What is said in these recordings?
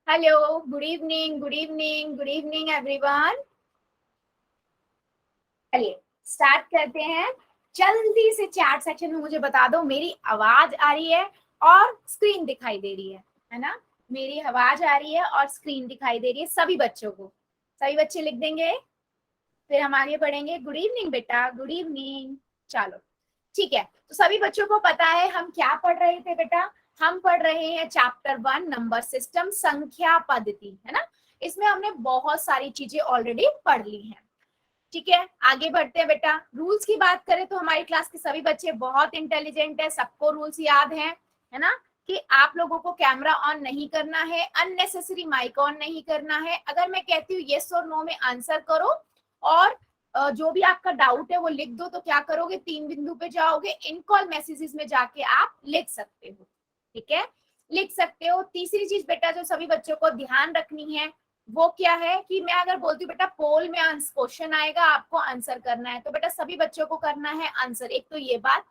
Hello, good evening, good evening, good evening everyone. चलिए start करते हैं। जल्दी से चैट सेक्शन में मुझे बता दो मेरी आवाज आ रही है और स्क्रीन दिखाई दे रही है ना? मेरी आवाज आ रही है और स्क्रीन दिखाई दे रही है सभी बच्चों को। सभी बच्चे लिख देंगे, फिर हम आगे बढ़ेंगे। गुड इवनिंग बेटा, गुड इवनिंग। चलो ठीक है, तो सभी बच्चों को पता है हम क्या पढ़ रहे थे बेटा? हम पढ़ रहे हैं चैप्टर 1 नंबर सिस्टम, संख्या पद्धति, है ना? इसमें हमने बहुत सारी चीजें ऑलरेडी पढ़ ली हैं। ठीक है, आगे बढ़ते हैं बेटा। रूल्स की बात करें तो हमारी क्लास के सभी बच्चे बहुत इंटेलिजेंट है, सबको रूल्स याद है ना? कि आप लोगों को कैमरा ऑन नहीं करना है, अननेसेसरी माइक ऑन नहीं करना है। अगर मैं कहती हूँ यस और नो में आंसर करो और जो भी आपका डाउट है वो लिख दो, तो क्या करोगे? 3 बिंदु पे जाओगे, इन कॉल मैसेजेस में जाके आप लिख सकते हो। ठीक है, लिख सकते हो। तीसरी चीज बेटा जो सभी बच्चों को ध्यान रखनी है वो क्या है कि मैं अगर बोलती हूँ बेटा पोल में क्वेश्चन आएगा, आपको आंसर करना है, तो बेटा सभी बच्चों को करना है आंसर। एक तो ये बात।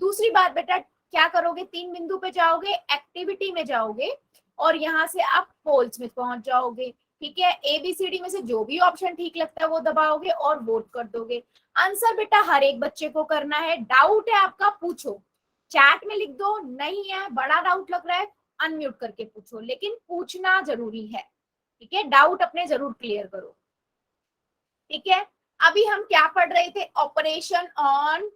दूसरी बात बेटा क्या करोगे? 3 बिंदु पे जाओगे, एक्टिविटी में जाओगे और यहाँ से आप पोल्स में पहुंच जाओगे। ठीक है, ABCD में से जो भी ऑप्शन ठीक लगता है वो दबाओगे और वोट कर दोगे। आंसर बेटा हर एक बच्चे को करना है। डाउट है आपका, पूछो, चैट में लिख दो। नहीं है, बड़ा डाउट लग रहा है, अनम्यूट करके पूछो, लेकिन पूछना जरूरी है। ठीक है, डाउट अपने जरूर क्लियर करो। ठीक है, अभी हम क्या पढ़ रहे थे? ऑपरेशन ऑन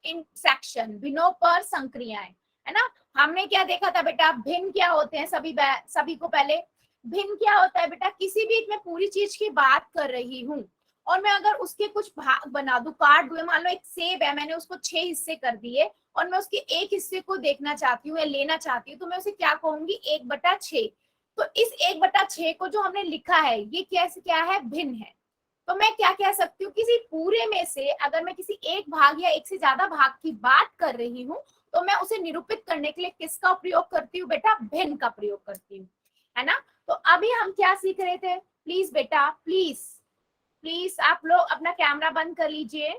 इंटरसेक्शन, भिन्नों पर संक्रियाएं, है ना? हमने क्या देखा था बेटा? भिन्न क्या होते हैं? सभी को पहले भिन्न क्या होता है बेटा? किसी भी मैं पूरी चीज की बात कर रही हूँ और मैं अगर उसके कुछ भाग बना दूं, काट दूं, मान लो एक सेब है, मैंने उसको 6 हिस्से कर दिए और मैं उसके एक हिस्से को देखना चाहती हूँ या लेना चाहती हूँ, तो मैं उसे क्या कहूंगी? 1/6। तो इस 1/6 को जो हमने लिखा है ये कैसे क्या है? भिन्न है। तो मैं क्या कह सकती हूँ? किसी पूरे में से अगर मैं किसी एक भाग या एक से ज्यादा भाग की बात कर रही हूँ तो मैं उसे निरूपित करने के लिए किसका प्रयोग करती हूँ बेटा? भिन्न का प्रयोग करती हूँ, है ना? तो अभी हम क्या सीख रहे थे? प्लीज बेटा, प्लीज प्लीज आप लोग अपना कैमरा बंद कर लीजिए।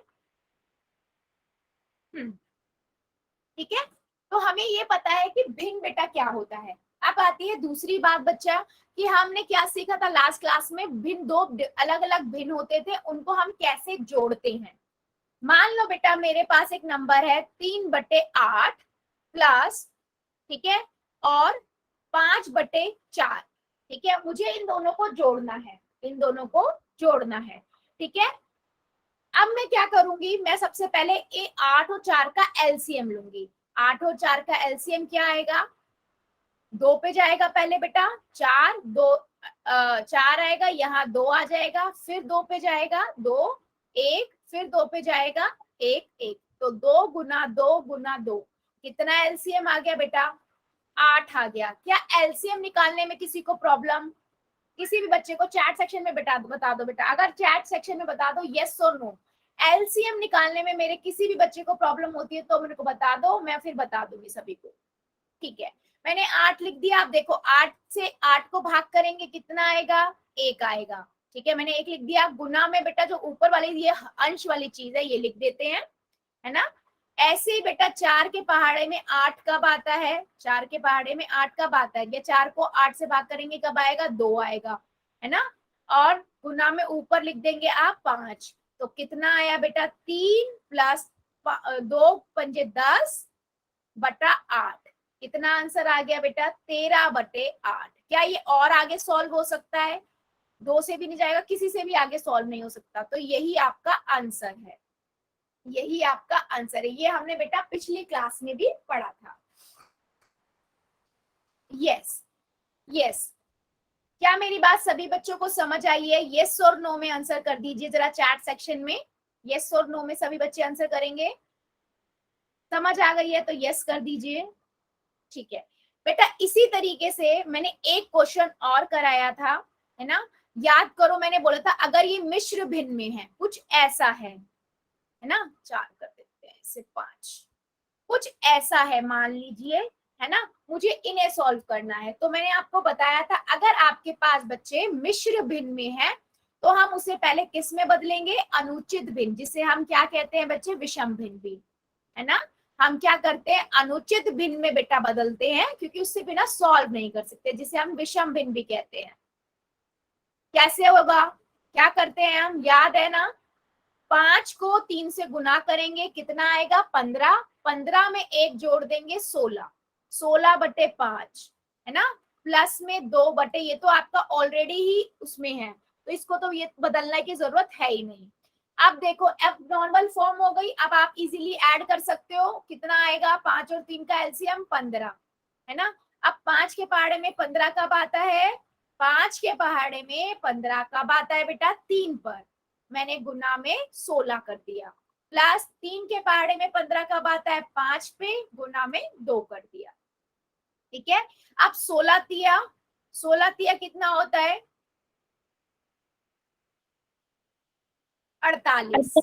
ठीक है, तो हमें ये पता है कि भिन्न बेटा क्या होता है। अब आती है दूसरी बात बच्चा कि हमने क्या सीखा था लास्ट क्लास में? भिन्न दो अलग अलग भिन्न होते थे, उनको हम कैसे जोड़ते हैं। मान लो बेटा मेरे पास एक नंबर है 3/8 प्लस, ठीक है, और 5/4। ठीक है, मुझे इन दोनों को जोड़ना है, इन दोनों को जोड़ना है। ठीक है, अब मैं क्या करूंगी? मैं सबसे पहले 8 और 4 का एलसीएम लूंगी। 8 और 4 का एलसीएम क्या आएगा? 2 पे जाएगा पहले बेटा, 4 2 4 आएगा, यहाँ 2 आ जाएगा, फिर 2 पे जाएगा 2 1, फिर 2 पे जाएगा 1 1, तो 2 गुना 2 गुना 2, कितना एलसीएम आ गया बेटा? 8 आ गया। क्या एलसीएम निकालने में किसी को प्रॉब्लम? किसी भी बच्चे को चैट सेक्शन में बता दो बेटा, अगर चैट सेक्शन में बता दो यस और नो, एलसीएम निकालने में मेरे किसी भी बच्चे को प्रॉब्लम होती है तो मेरे को बता दो, मैं फिर बता दूंगी सभी को। ठीक है, मैंने 8 लिख दिया। आप देखो 8 से 8 को भाग करेंगे कितना आएगा? 1 आएगा। ठीक है, मैंने 1 लिख दिया। गुना में बेटा जो ऊपर वाली ये अंश वाली चीज है ये लिख देते हैं, है ना? ऐसे ही बेटा 4 के पहाड़े में 8 कब आता है? 4 के पहाड़े में 8 कब आता है? या 4 को 8 से भाग करेंगे कब आएगा? 2 आएगा, है ना? और गुना में ऊपर लिख देंगे आप 5, तो कितना आया बेटा? 3 प्लस 2 पंजे 10/8। कितना आंसर आ गया बेटा? 13/8। क्या ये और आगे सॉल्व हो सकता है? 2 से भी नहीं जाएगा, किसी से भी आगे सॉल्व नहीं हो सकता। तो यही आपका आंसर है, यही आपका आंसर है। ये हमने बेटा पिछली क्लास में भी पढ़ा था। यस यस, क्या मेरी बात सभी बच्चों को समझ आई है? यस और नो में आंसर कर दीजिए जरा चैट सेक्शन में। यस और नो में सभी बच्चे आंसर करेंगे। समझ आ गई है तो यस कर दीजिए। ठीक है बेटा, इसी तरीके से मैंने एक क्वेश्चन और कराया था, है ना? याद करो, मैंने बोला था अगर ये मिश्र भिन्न में है, कुछ ऐसा है ना? 4 कर देते हैं, इसे 5, कुछ ऐसा है मान लीजिए, है ना? मुझे इन्हें सॉल्व करना है। तो मैंने आपको बताया था अगर आपके पास बच्चे मिश्र भिन्न में है तो हम उसे पहले किस में बदलेंगे? अनुचित भिन्न, जिसे हम क्या कहते हैं बच्चे? विषम भिन्न भी, है ना? हम क्या करते हैं, अनुचित भिन्न में बेटा बदलते हैं, क्योंकि उससे बिना सॉल्व नहीं कर सकते, जिसे हम विषम भिन्न भी कहते हैं। कैसे होगा, क्या करते हैं हम, याद है ना, 5 को 3 से गुना करेंगे, कितना आएगा 15, 15 में 1 जोड़ देंगे 16, 16/5 है ना, प्लस में 2 ये तो आपका ऑलरेडी ही उसमें है, तो इसको तो ये बदलने की जरूरत है ही नहीं। अब देखो एफ नॉर्मल फॉर्म हो गई, अब आप इजीली ऐड कर सकते हो, कितना आएगा, 5 और 3 का एलसीएम 15 है ना। अब 5 के पहाड़े में 15 कब आता है, 5 के पहाड़े में 15 कब आता है बेटा, 3 पर, मैंने गुना में 16 कर दिया, प्लस 3 के पहाड़े में 15 कब आता है, 5 पे, गुना में 2 कर दिया। ठीक है, अब 16 तिया कितना होता है, 48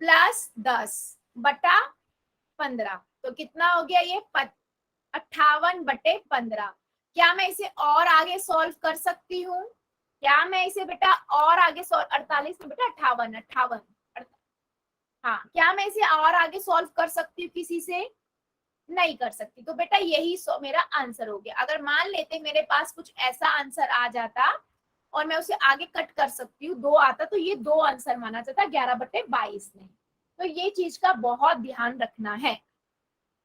प्लस 10/15, तो कितना हो गया ये 58/15। क्या मैं इसे और आगे सॉल्व कर सकती हूँ, क्या मैं इसे बेटा और आगे 48 में बेटा 58 58, हाँ, क्या मैं इसे और आगे सॉल्व कर सकती हूँ किसी से, नहीं कर सकती, तो बेटा यही मेरा आंसर हो गया। अगर मान लेते मेरे पास कुछ ऐसा आंसर आ जाता और मैं उसे आगे कट कर सकती हूँ, 2 आता, तो ये 2 आंसर माना जाता 11/22 में। तो ये चीज का बहुत ध्यान रखना है।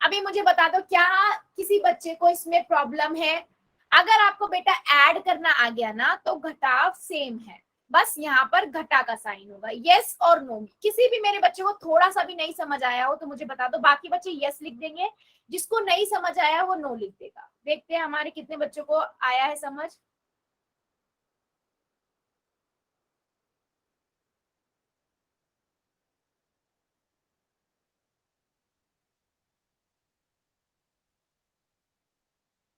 अभी मुझे बता दो, क्या किसी बच्चे को इसमें प्रॉब्लम है, अगर आपको बेटा ऐड करना आ गया ना, तो घटाव सेम है, बस यहाँ पर घटा का साइन होगा, यस और नो। किसी भी मेरे बच्चे को थोड़ा सा भी नहीं समझ आया हो तो मुझे बता दो, बाकी बच्चे यस लिख देंगे, जिसको नहीं समझ आया वो नो लिख देगा। देखते हैं हमारे कितने बच्चों को आया है समझ।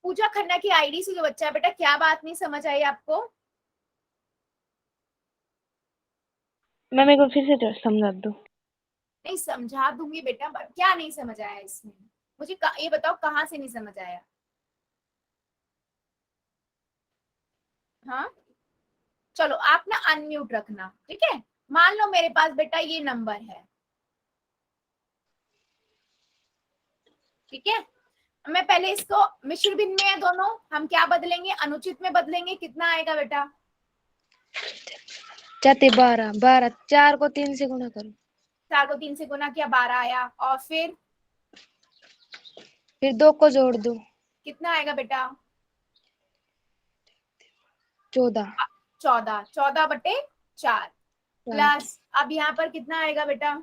पूजा खन्ना की आईडी से जो बच्चा है बेटा, क्या बात नहीं समझ आई आपको, मैं मेरे को फिर से समझा दो। नहीं समझा दूंगी बेटा, क्या नहीं समझ आया इसमें, मुझे ये बताओ कहाँ से नहीं समझ आया। हाँ चलो आप ना अनम्यूट रखना, ठीक है। मान लो मेरे पास बेटा ये नंबर है, ठीक है, मैं पहले इसको मिश्र भिन्न में है दोनों, हम क्या बदलेंगे, अनुचित में बदलेंगे, कितना आएगा बेटा, 12 12, 4 को 3 से गुना करो, 4 को 3 से गुना किया 12 आया, और फिर 2 को जोड़ दो, कितना आएगा बेटा, 14 14/4 प्लस, अब यहाँ पर कितना आएगा बेटा,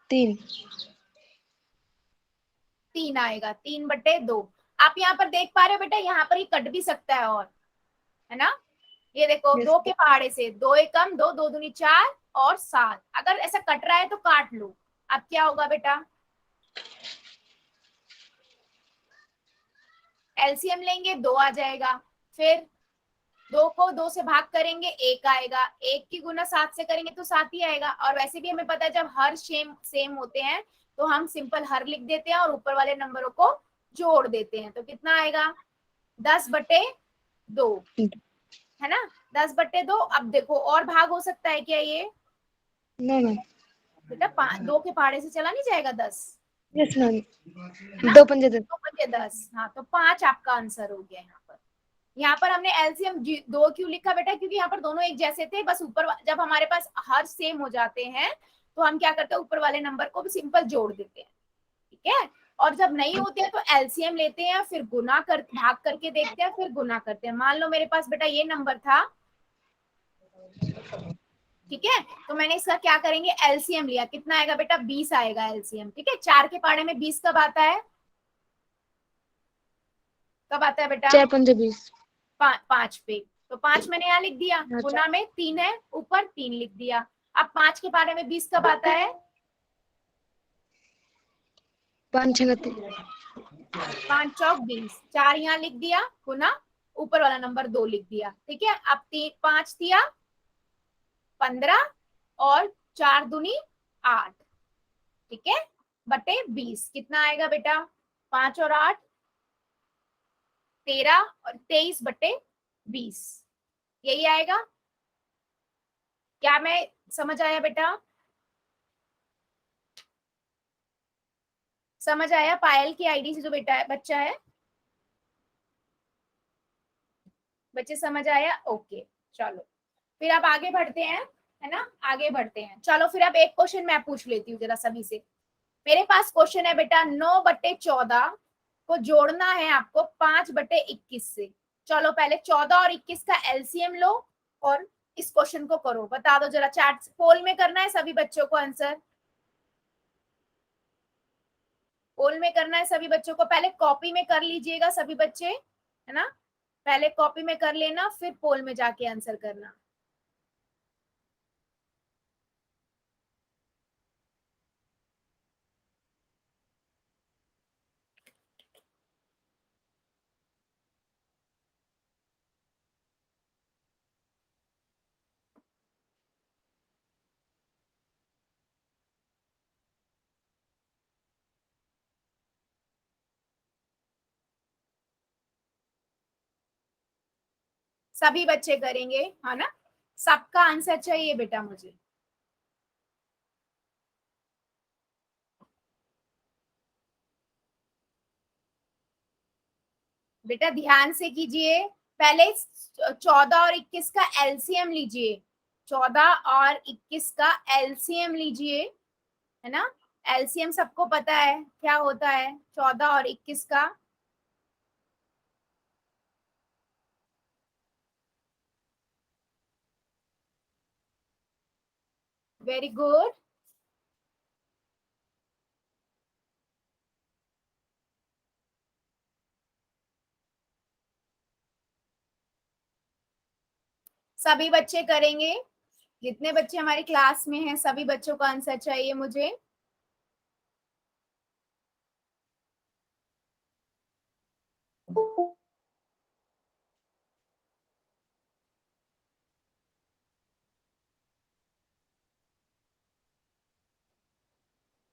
3 3 आएगा, 3/2। आप यहाँ पर देख पा रहे हो बेटा, यहाँ पर ही कट भी सकता है, और है ना, ये देखो 2 के पहाड़े से 2 एकम 2, 2 दूनी 4 और 7, अगर ऐसा कट रहा है तो काट लो। अब क्या होगा बेटा, एलसीएम लेंगे 2 आ जाएगा, फिर 2 को 2 से भाग करेंगे 1 आएगा, 1 की गुना 7 से करेंगे तो 7 ही आएगा, और वैसे भी हमें पता है जब हर सेम होते हैं तो हम सिंपल हर लिख देते हैं और ऊपर वाले नंबरों को जोड़ देते हैं, तो कितना आएगा 10/2 है ना, 10/2। अब देखो और भाग हो सकता है क्या ये, मैम, बेटा 2 के पहाड़े से चला नहीं जाएगा 10, यस मैम, है ना, 2 पंजे 10, 2 पंजे 10, हाँ, तो 5 आपका आंसर हो गया यहाँ पर। यहाँ पर हमने एलसीएम 2 क्यों लिखा बेटा, क्योंकि यहाँ पर दोनों एक जैसे थे, बस ऊपर जब हमारे पास हर सेम हो जाते हैं तो हम क्या करते हैं, ऊपर वाले नंबर को भी सिंपल जोड़ देते हैं, ठीक है। और जब नहीं होते हैं तो एलसीएम लेते हैं, फिर गुना कर भाग करके देखते हैं, फिर गुना करते हैं। मान लो मेरे पास बेटा ये नंबर था, ठीक है, तो मैंने इसका क्या करेंगे, एलसीएम लिया, कितना आएगा बेटा 20 आएगा एलसीएम, ठीक है। 4 के पहाड़े में 20 कब आता है, कब आता है बेटा, 4 पंजे 20, 5 पे, तो 5 मैंने यहाँ लिख दिया, गुना में 3 है, ऊपर 3 लिख दिया। अब 5 के बारे में 20 कब आता है, 5 6 3, 5 चौक 20, 4 यहाँ लिख दिया, गुना ऊपर वाला नंबर 2 लिख दिया, ठीक है। अब 5 दिया 15 और 4 दूनी 8, ठीक है, बटे 20 कितना आएगा बेटा, 5 और 8 13 और 23/20, यही आएगा। क्या मैं समझ आया बेटा, समझ आया पायल की आईडी से जो बेटा है, बच्चा है? बच्चे समझ आया? ओके चलो फिर आप आगे बढ़ते हैं, है ना, आगे बढ़ते हैं। चलो फिर अब एक क्वेश्चन मैं पूछ लेती हूँ जरा सभी से। मेरे पास क्वेश्चन है बेटा, 9/14 को जोड़ना है आपको 5/21 से। चलो पहले 14 और 21 का एलसीएम लो और इस क्वेश्चन को करो। बता दो जरा, चैट पोल में करना है सभी बच्चों को आंसर, पोल में करना है सभी बच्चों को। पहले कॉपी में कर लीजिएगा सभी बच्चे, है ना, पहले कॉपी में कर लेना फिर पोल में जाके आंसर करना। सभी बच्चे करेंगे, है ना, सबका आंसर चाहिए बेटा मुझे। बेटा ध्यान से कीजिए, पहले 14 और 21 का एलसीएम लीजिए, 14 और 21 का एलसीएम लीजिए, है ना। एलसीएम सबको पता है क्या होता है 14 और 21 का? Very good. सभी बच्चे करेंगे, जितने बच्चे हमारी क्लास में हैं सभी बच्चों का आंसर चाहिए मुझे।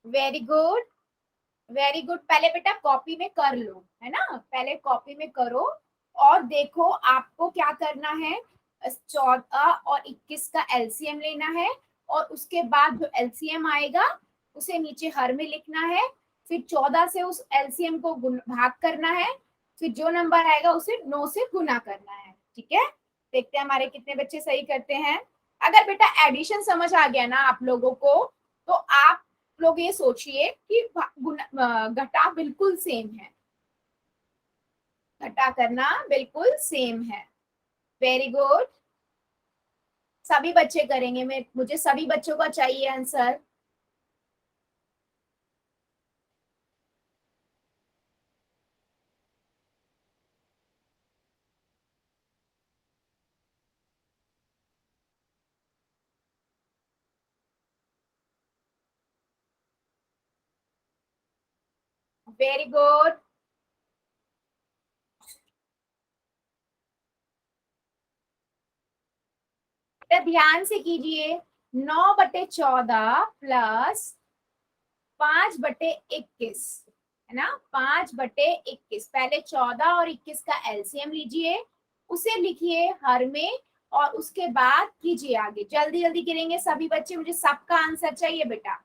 Very good, very good. पहले बेटा कॉपी में कर लो, है ना, पहले कॉपी में करो और देखो आपको क्या करना है। 14 और 21 का एलसीएम लेना है और उसके बाद जो एलसीएम आएगा उसे नीचे हर में लिखना है, फिर 14 से उस एलसीएम को भाग करना है, फिर जो नंबर आएगा उसे 9 से गुना करना है। ठीक है, देखते हैं हमारे कितने बच्चे सही करते हैं। अगर बेटा एडिशन समझ आ गया ना आप लोगों को, तो आप लोग ये सोचिए कि घटा बिल्कुल सेम है, घटा करना बिल्कुल सेम है। वेरी गुड, सभी बच्चे करेंगे, मैं मुझे सभी बच्चों का चाहिए आंसर। वेरी गुड, ध्यान से कीजिए। 9/14 प्लस 5/21, है ना, 5/21। पहले 14 और 21 का एलसीएम लीजिए, उसे लिखिए हर में और उसके बाद कीजिए आगे। जल्दी जल्दी करेंगे सभी बच्चे, मुझे सबका आंसर चाहिए बेटा।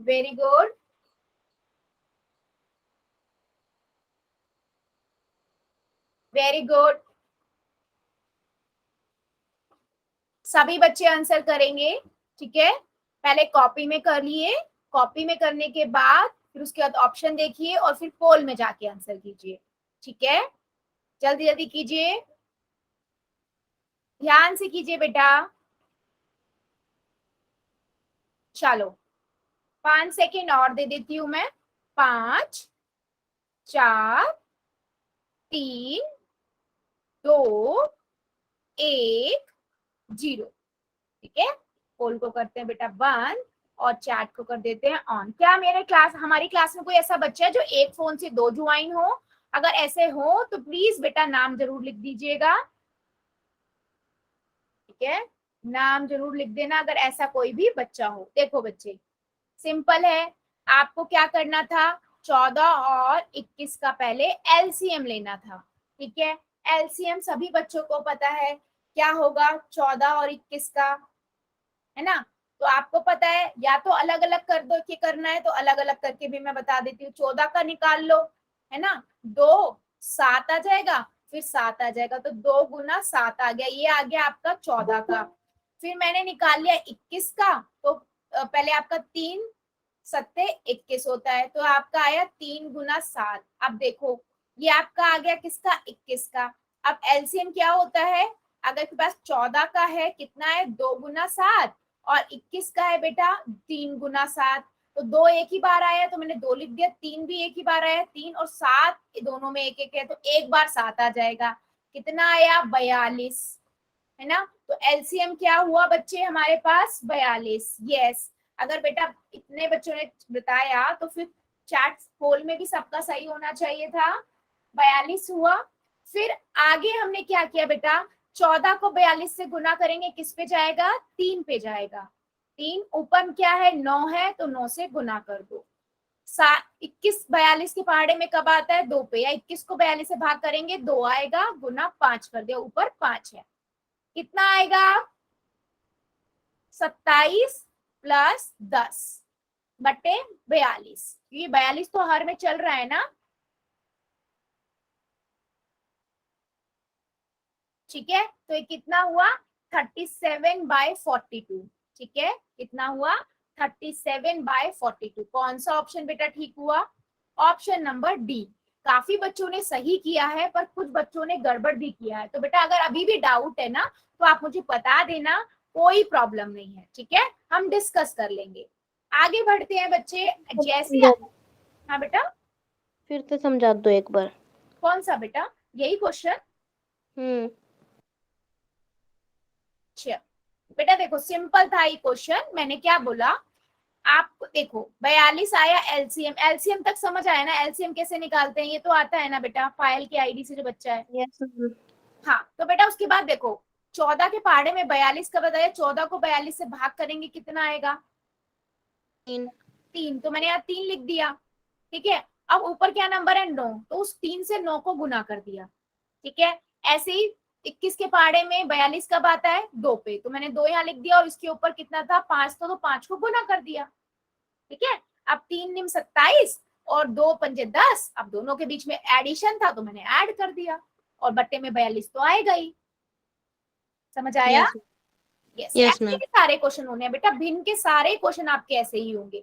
वेरी गुड, वेरी गुड, सभी बच्चे आंसर करेंगे। ठीक है, पहले कॉपी में कर लिए, कॉपी में करने के बाद फिर उसके बाद ऑप्शन देखिए और फिर पोल में जाके आंसर कीजिए। ठीक है, जल्दी जल्दी कीजिए, ध्यान से कीजिए बेटा। चलो 5 सेकेंड और दे देती हूं मैं। 5, 4, 3, 2, 1, 0। ठीक है, पोल को करते हैं बेटा बंद और चैट को कर देते हैं ऑन। क्या मेरे क्लास हमारी क्लास में कोई ऐसा बच्चा है जो एक फोन से 2 ज्वाइन हो? अगर ऐसे हो तो प्लीज बेटा नाम जरूर लिख दीजिएगा। ठीक है, नाम जरूर लिख देना अगर ऐसा कोई भी बच्चा हो। देखो बच्चे, सिंपल है, आपको क्या करना था, 14 और 21 का पहले एलसीएम लेना था। ठीक है, एलसीएम सभी बच्चों को पता है क्या होगा, 14 और 21 का, है ना। तो आपको पता है, या तो अलग अलग कर दो कि करना है तो अलग अलग करके भी मैं बता देती हूँ। 14 का निकाल लो, है ना, 2 7 आ जाएगा, फिर 7 आ जाएगा, तो 2 गुना 7 आ गया, ये आ गया आपका 14 का। फिर मैंने निकाल लिया 21 का, तो पहले आपका 3 सत्ते 21 होता है, तो आपका आया 3 गुना 7। अब देखो ये आपका आ गया किसका, 21 का। अब एलसीएम क्या होता है, अगर आपके पास 14 का है कितना है, 2 गुना 7, और 21 का है बेटा 3 गुना 7। तो 2 एक ही बार आया तो मैंने 2 लिख दिया, 3 भी एक ही बार आया, 3 और 7 दोनों में एक एक है, तो एक बार 7 आ जाएगा। कितना आया, 42, है ना। तो एलसीएम क्या हुआ बच्चे हमारे पास, 42। यस, अगर बेटा इतने बच्चों ने बताया तो फिर चैट पोल में भी सबका सही होना चाहिए था, 42 हुआ। फिर आगे हमने क्या किया बेटा, 14 को 42 से गुना करेंगे, किस पे जाएगा, 3 पे जाएगा। 3 ऊपर क्या है, 9 है, तो 9 से गुना कर दो। 21 42 के पहाड़े में कब आता है, 2 पे, या 21 को 42 से भाग करेंगे 2 आएगा, गुना 5 कर दिया, ऊपर 5 है, कितना आएगा, 27 प्लस 10 बटे 42। ये 42 तो हर में चल रहा है ना, ठीक है। तो ये कितना हुआ, 37/42। ठीक है, कितना हुआ, 37/42। कौन सा ऑप्शन बेटा ठीक हुआ, ऑप्शन नंबर डी। काफी बच्चों ने सही किया है, पर कुछ बच्चों ने गड़बड़ भी किया है। तो बेटा अगर अभी भी डाउट है ना, तो आप मुझे बता देना, कोई प्रॉब्लम नहीं है, ठीक है, हम डिस्कस कर लेंगे। आगे बढ़ते हैं बच्चे, जैसे, हाँ बेटा, फिर से समझा दो एक बार। कौन सा बेटा, यही क्वेश्चन। अच्छा बेटा देखो, सिंपल था ये क्वेश्चन। मैंने क्या बोला, आप देखो 42 आया एलसीएम, एलसीएम तक समझ आया ना, एलसीएम कैसे निकालते हैं ये तो आता है ना बेटा, फाइल की आईडी से जो बच्चा है। यस। हाँ, तो बेटा उसके बाद देखो 14 के पहाड़े में 42 का बताया, 14 को 42 से भाग करेंगे कितना आएगा, 3, तो मैंने यहाँ 3 लिख दिया। ठीक है, अब ऊपर क्या नंबर है, 9, तो उस 3 से 9 को गुना कर दिया। ठीक है, ऐसे ही 21 के पहाड़े में 42 कब आता है, 2 पे, तो मैंने 2 यहाँ लिख दिया, और इसके ऊपर कितना था, 5, तो 5 को गुना कर दिया। ठीक है, अब 3 निम 27 और 2 पंजे 10, अब दोनों के बीच में एडिशन था तो मैंने ऐड कर दिया, और बट्टे में 42 तो आएगा ही। समझ आया, यस, ऐसे ही सारे क्वेश्चन होने हैं बेटा, भिन्न के सारे क्वेश्चन आपके ऐसे ही होंगे।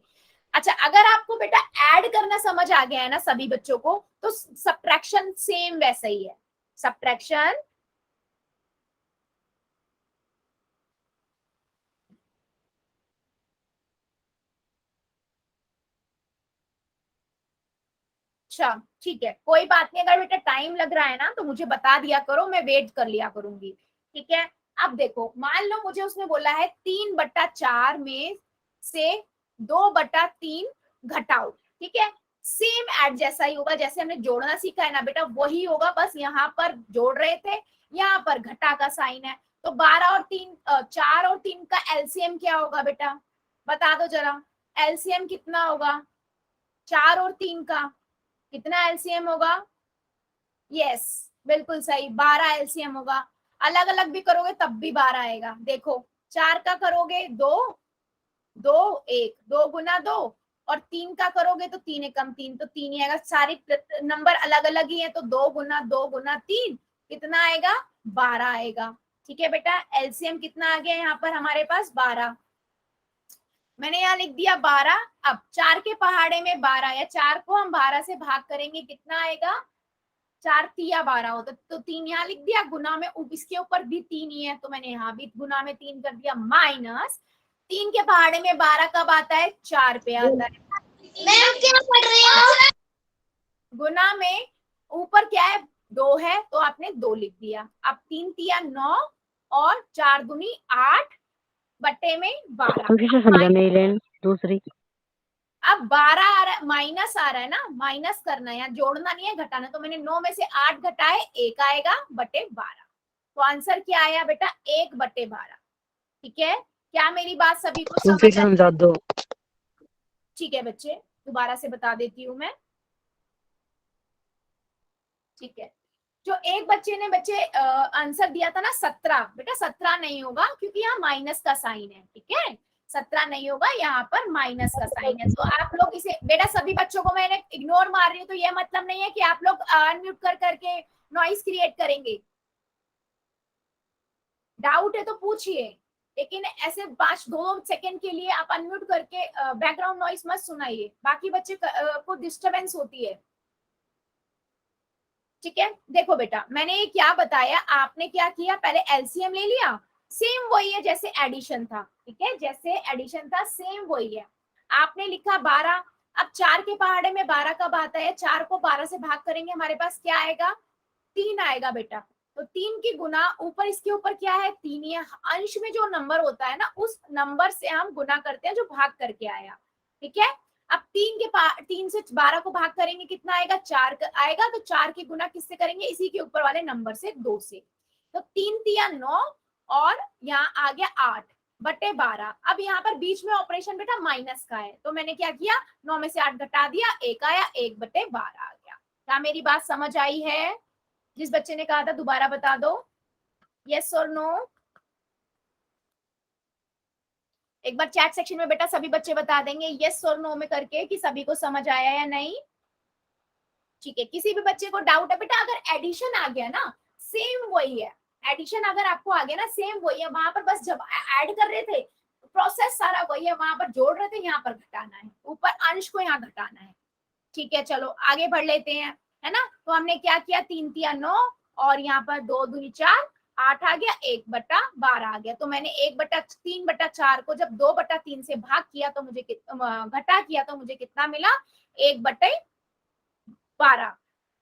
अच्छा, अगर आपको बेटा ऐड करना समझ आ गया है ना सभी बच्चों को, तो सब्ट्रैक्शन सेम वैसा ही है, सब्ट्रैक्शन अच्छा ठीक है, कोई बात नहीं, अगर बेटा टाइम लग रहा है ना तो मुझे बता दिया करो, मैं वेट कर लिया करूंगी। ठीक है, अब देखो मान लो मुझे उसने बोला है 3/4 में से 2/3 घटाओ। ठीक है, सेम ऐड जैसा ही होगा, जैसे हमने जोड़ना सीखा है ना बेटा वही होगा, बस यहाँ पर जोड़ रहे थे, यहाँ पर घटा का साइन है। तो 4 और 3 का एलसीएम क्या होगा बेटा, बता दो जरा, एलसीएम कितना होगा 4 और 3 का, कितना एलसीएम होगा, यस बिल्कुल सही, 12 एलसीएम होगा। अलग अलग भी करोगे तब भी 12 आएगा। देखो 4 का करोगे 2, 2 1, 2 गुना 2, और 3 का करोगे तो 3 एकम 3, तो 3 ही आएगा। सारे नंबर अलग अलग ही है, तो 2 गुना 3 कितना आएगा, 12 आएगा। ठीक है बेटा, एलसीएम कितना आ गया यहाँ पर हमारे पास, 12। मैंने यहाँ लिख दिया 12। अब 4 के पहाड़े में 12, या 4 को हम 12 से भाग करेंगे कितना आएगा, 4 तिया 12 होता, तो 3 यहाँ लिख दिया, गुना में इसके ऊपर भी 3 ही है, तो मैंने यहाँ भी गुना में 3 कर दिया, माइनस 3 के पहाड़े में 12 कब आता है, 4 पे आता है। मैम क्या पढ़ रही हो? गुना में ऊपर क्या है, 2 है, तो आपने 2 लिख दिया। अब 3 तिया 9 और 4 दूनी 8 बट्टे में 12। दूसरी अब 12 आ रहा है, माइनस आ रहा है ना, माइनस करना है, यहाँ जोड़ना नहीं है घटाना, तो मैंने 9 में से 8 घटाए, 1 आएगा बटे 12। तो आंसर क्या आया बेटा, 1/12। ठीक है, क्या मेरी बात सभी को समझ आई? समझा दो। ठीक है बच्चे, दोबारा से बता देती हूँ मैं, ठीक है। जो एक बच्चे ने आंसर दिया था ना 17, बेटा 17 नहीं होगा क्योंकि यहाँ माइनस का साइन है, ठीक है। 17 नहीं होगा, यहाँ पर माइनस का साइन है। तो आप लोग इसे, बेटा सभी बच्चों को मैंने इग्नोर मार रही हूँ, तो ये मतलब नहीं है कि आप लोग अनम्यूट कर करके नॉइस क्रिएट करेंगे। डाउट है तो पूछिए, लेकिन ऐसे 5-2 सेकंड के लिए आप अनम्यूट करके बैकग्राउंड नॉइस मत सुनाइए, बाकी बच्चे को डिस्टरबेंस होती है, ठीक है। देखो बेटा मैंने ये क्या बताया, आपने क्या किया, पहले एलसीएम ले लिया, सेम वही है जैसे एडिशन था, ठीक है, जैसे एडिशन था सेम वही है। आपने लिखा 12, अब 4 के पहाड़े में 12 कब आता है, 4 को 12 से भाग करेंगे, हमारे पास क्या आएगा, 3 आएगा बेटा। तो 3 की गुना ऊपर, इसके ऊपर क्या है 3 ही है, अंश में जो नंबर होता है ना उस नंबर से हम गुना करते हैं जो भाग करके आया, ठीक है। अब 3 से 12 को भाग करेंगे, कितना आएगा, 4 आएगा। तो 4 की गुना किससे करेंगे, इसी के ऊपर वाले नंबर से, 2 से। तो 3 तिया 9 और यहाँ आ गया 8/12। अब यहाँ पर बीच में ऑपरेशन बेटा माइनस का है, तो मैंने क्या किया, 9 में से 8 घटा दिया, 1 आया, 1/12 आ गया। क्या मेरी बात समझ आई है? जिस बच्चे ने कहा था दोबारा बता दो, यस और नो। एक बार चैट सेक्शन में बेटा सभी बच्चे बता देंगे यस और नो में करके कि सभी को समझ आया या नहीं, ठीक है। किसी भी बच्चे को डाउट है बेटा, अगर एडिशन आ गया ना सेम वही है, एडिशन अगर आपको आ गया ना सेम वही है, वहां पर बस जब ऐड कर रहे थे प्रोसेस सारा वही है, वहां पर जोड़ रहे थे, यहाँ पर घटाना है, ऊपर अंश को यहाँ घटाना है, ठीक है। चलो आगे बढ़ लेते हैं, है ना। तो हमने क्या किया, 3 तिया 9 और यहाँ पर 2 दूनी 4, 8 आ गया, 1/12 आ गया। तो मैंने 1/3/4 को जब 2/3 से भाग किया तो मुझे घटा किया तो मुझे कितना मिला, 1/12,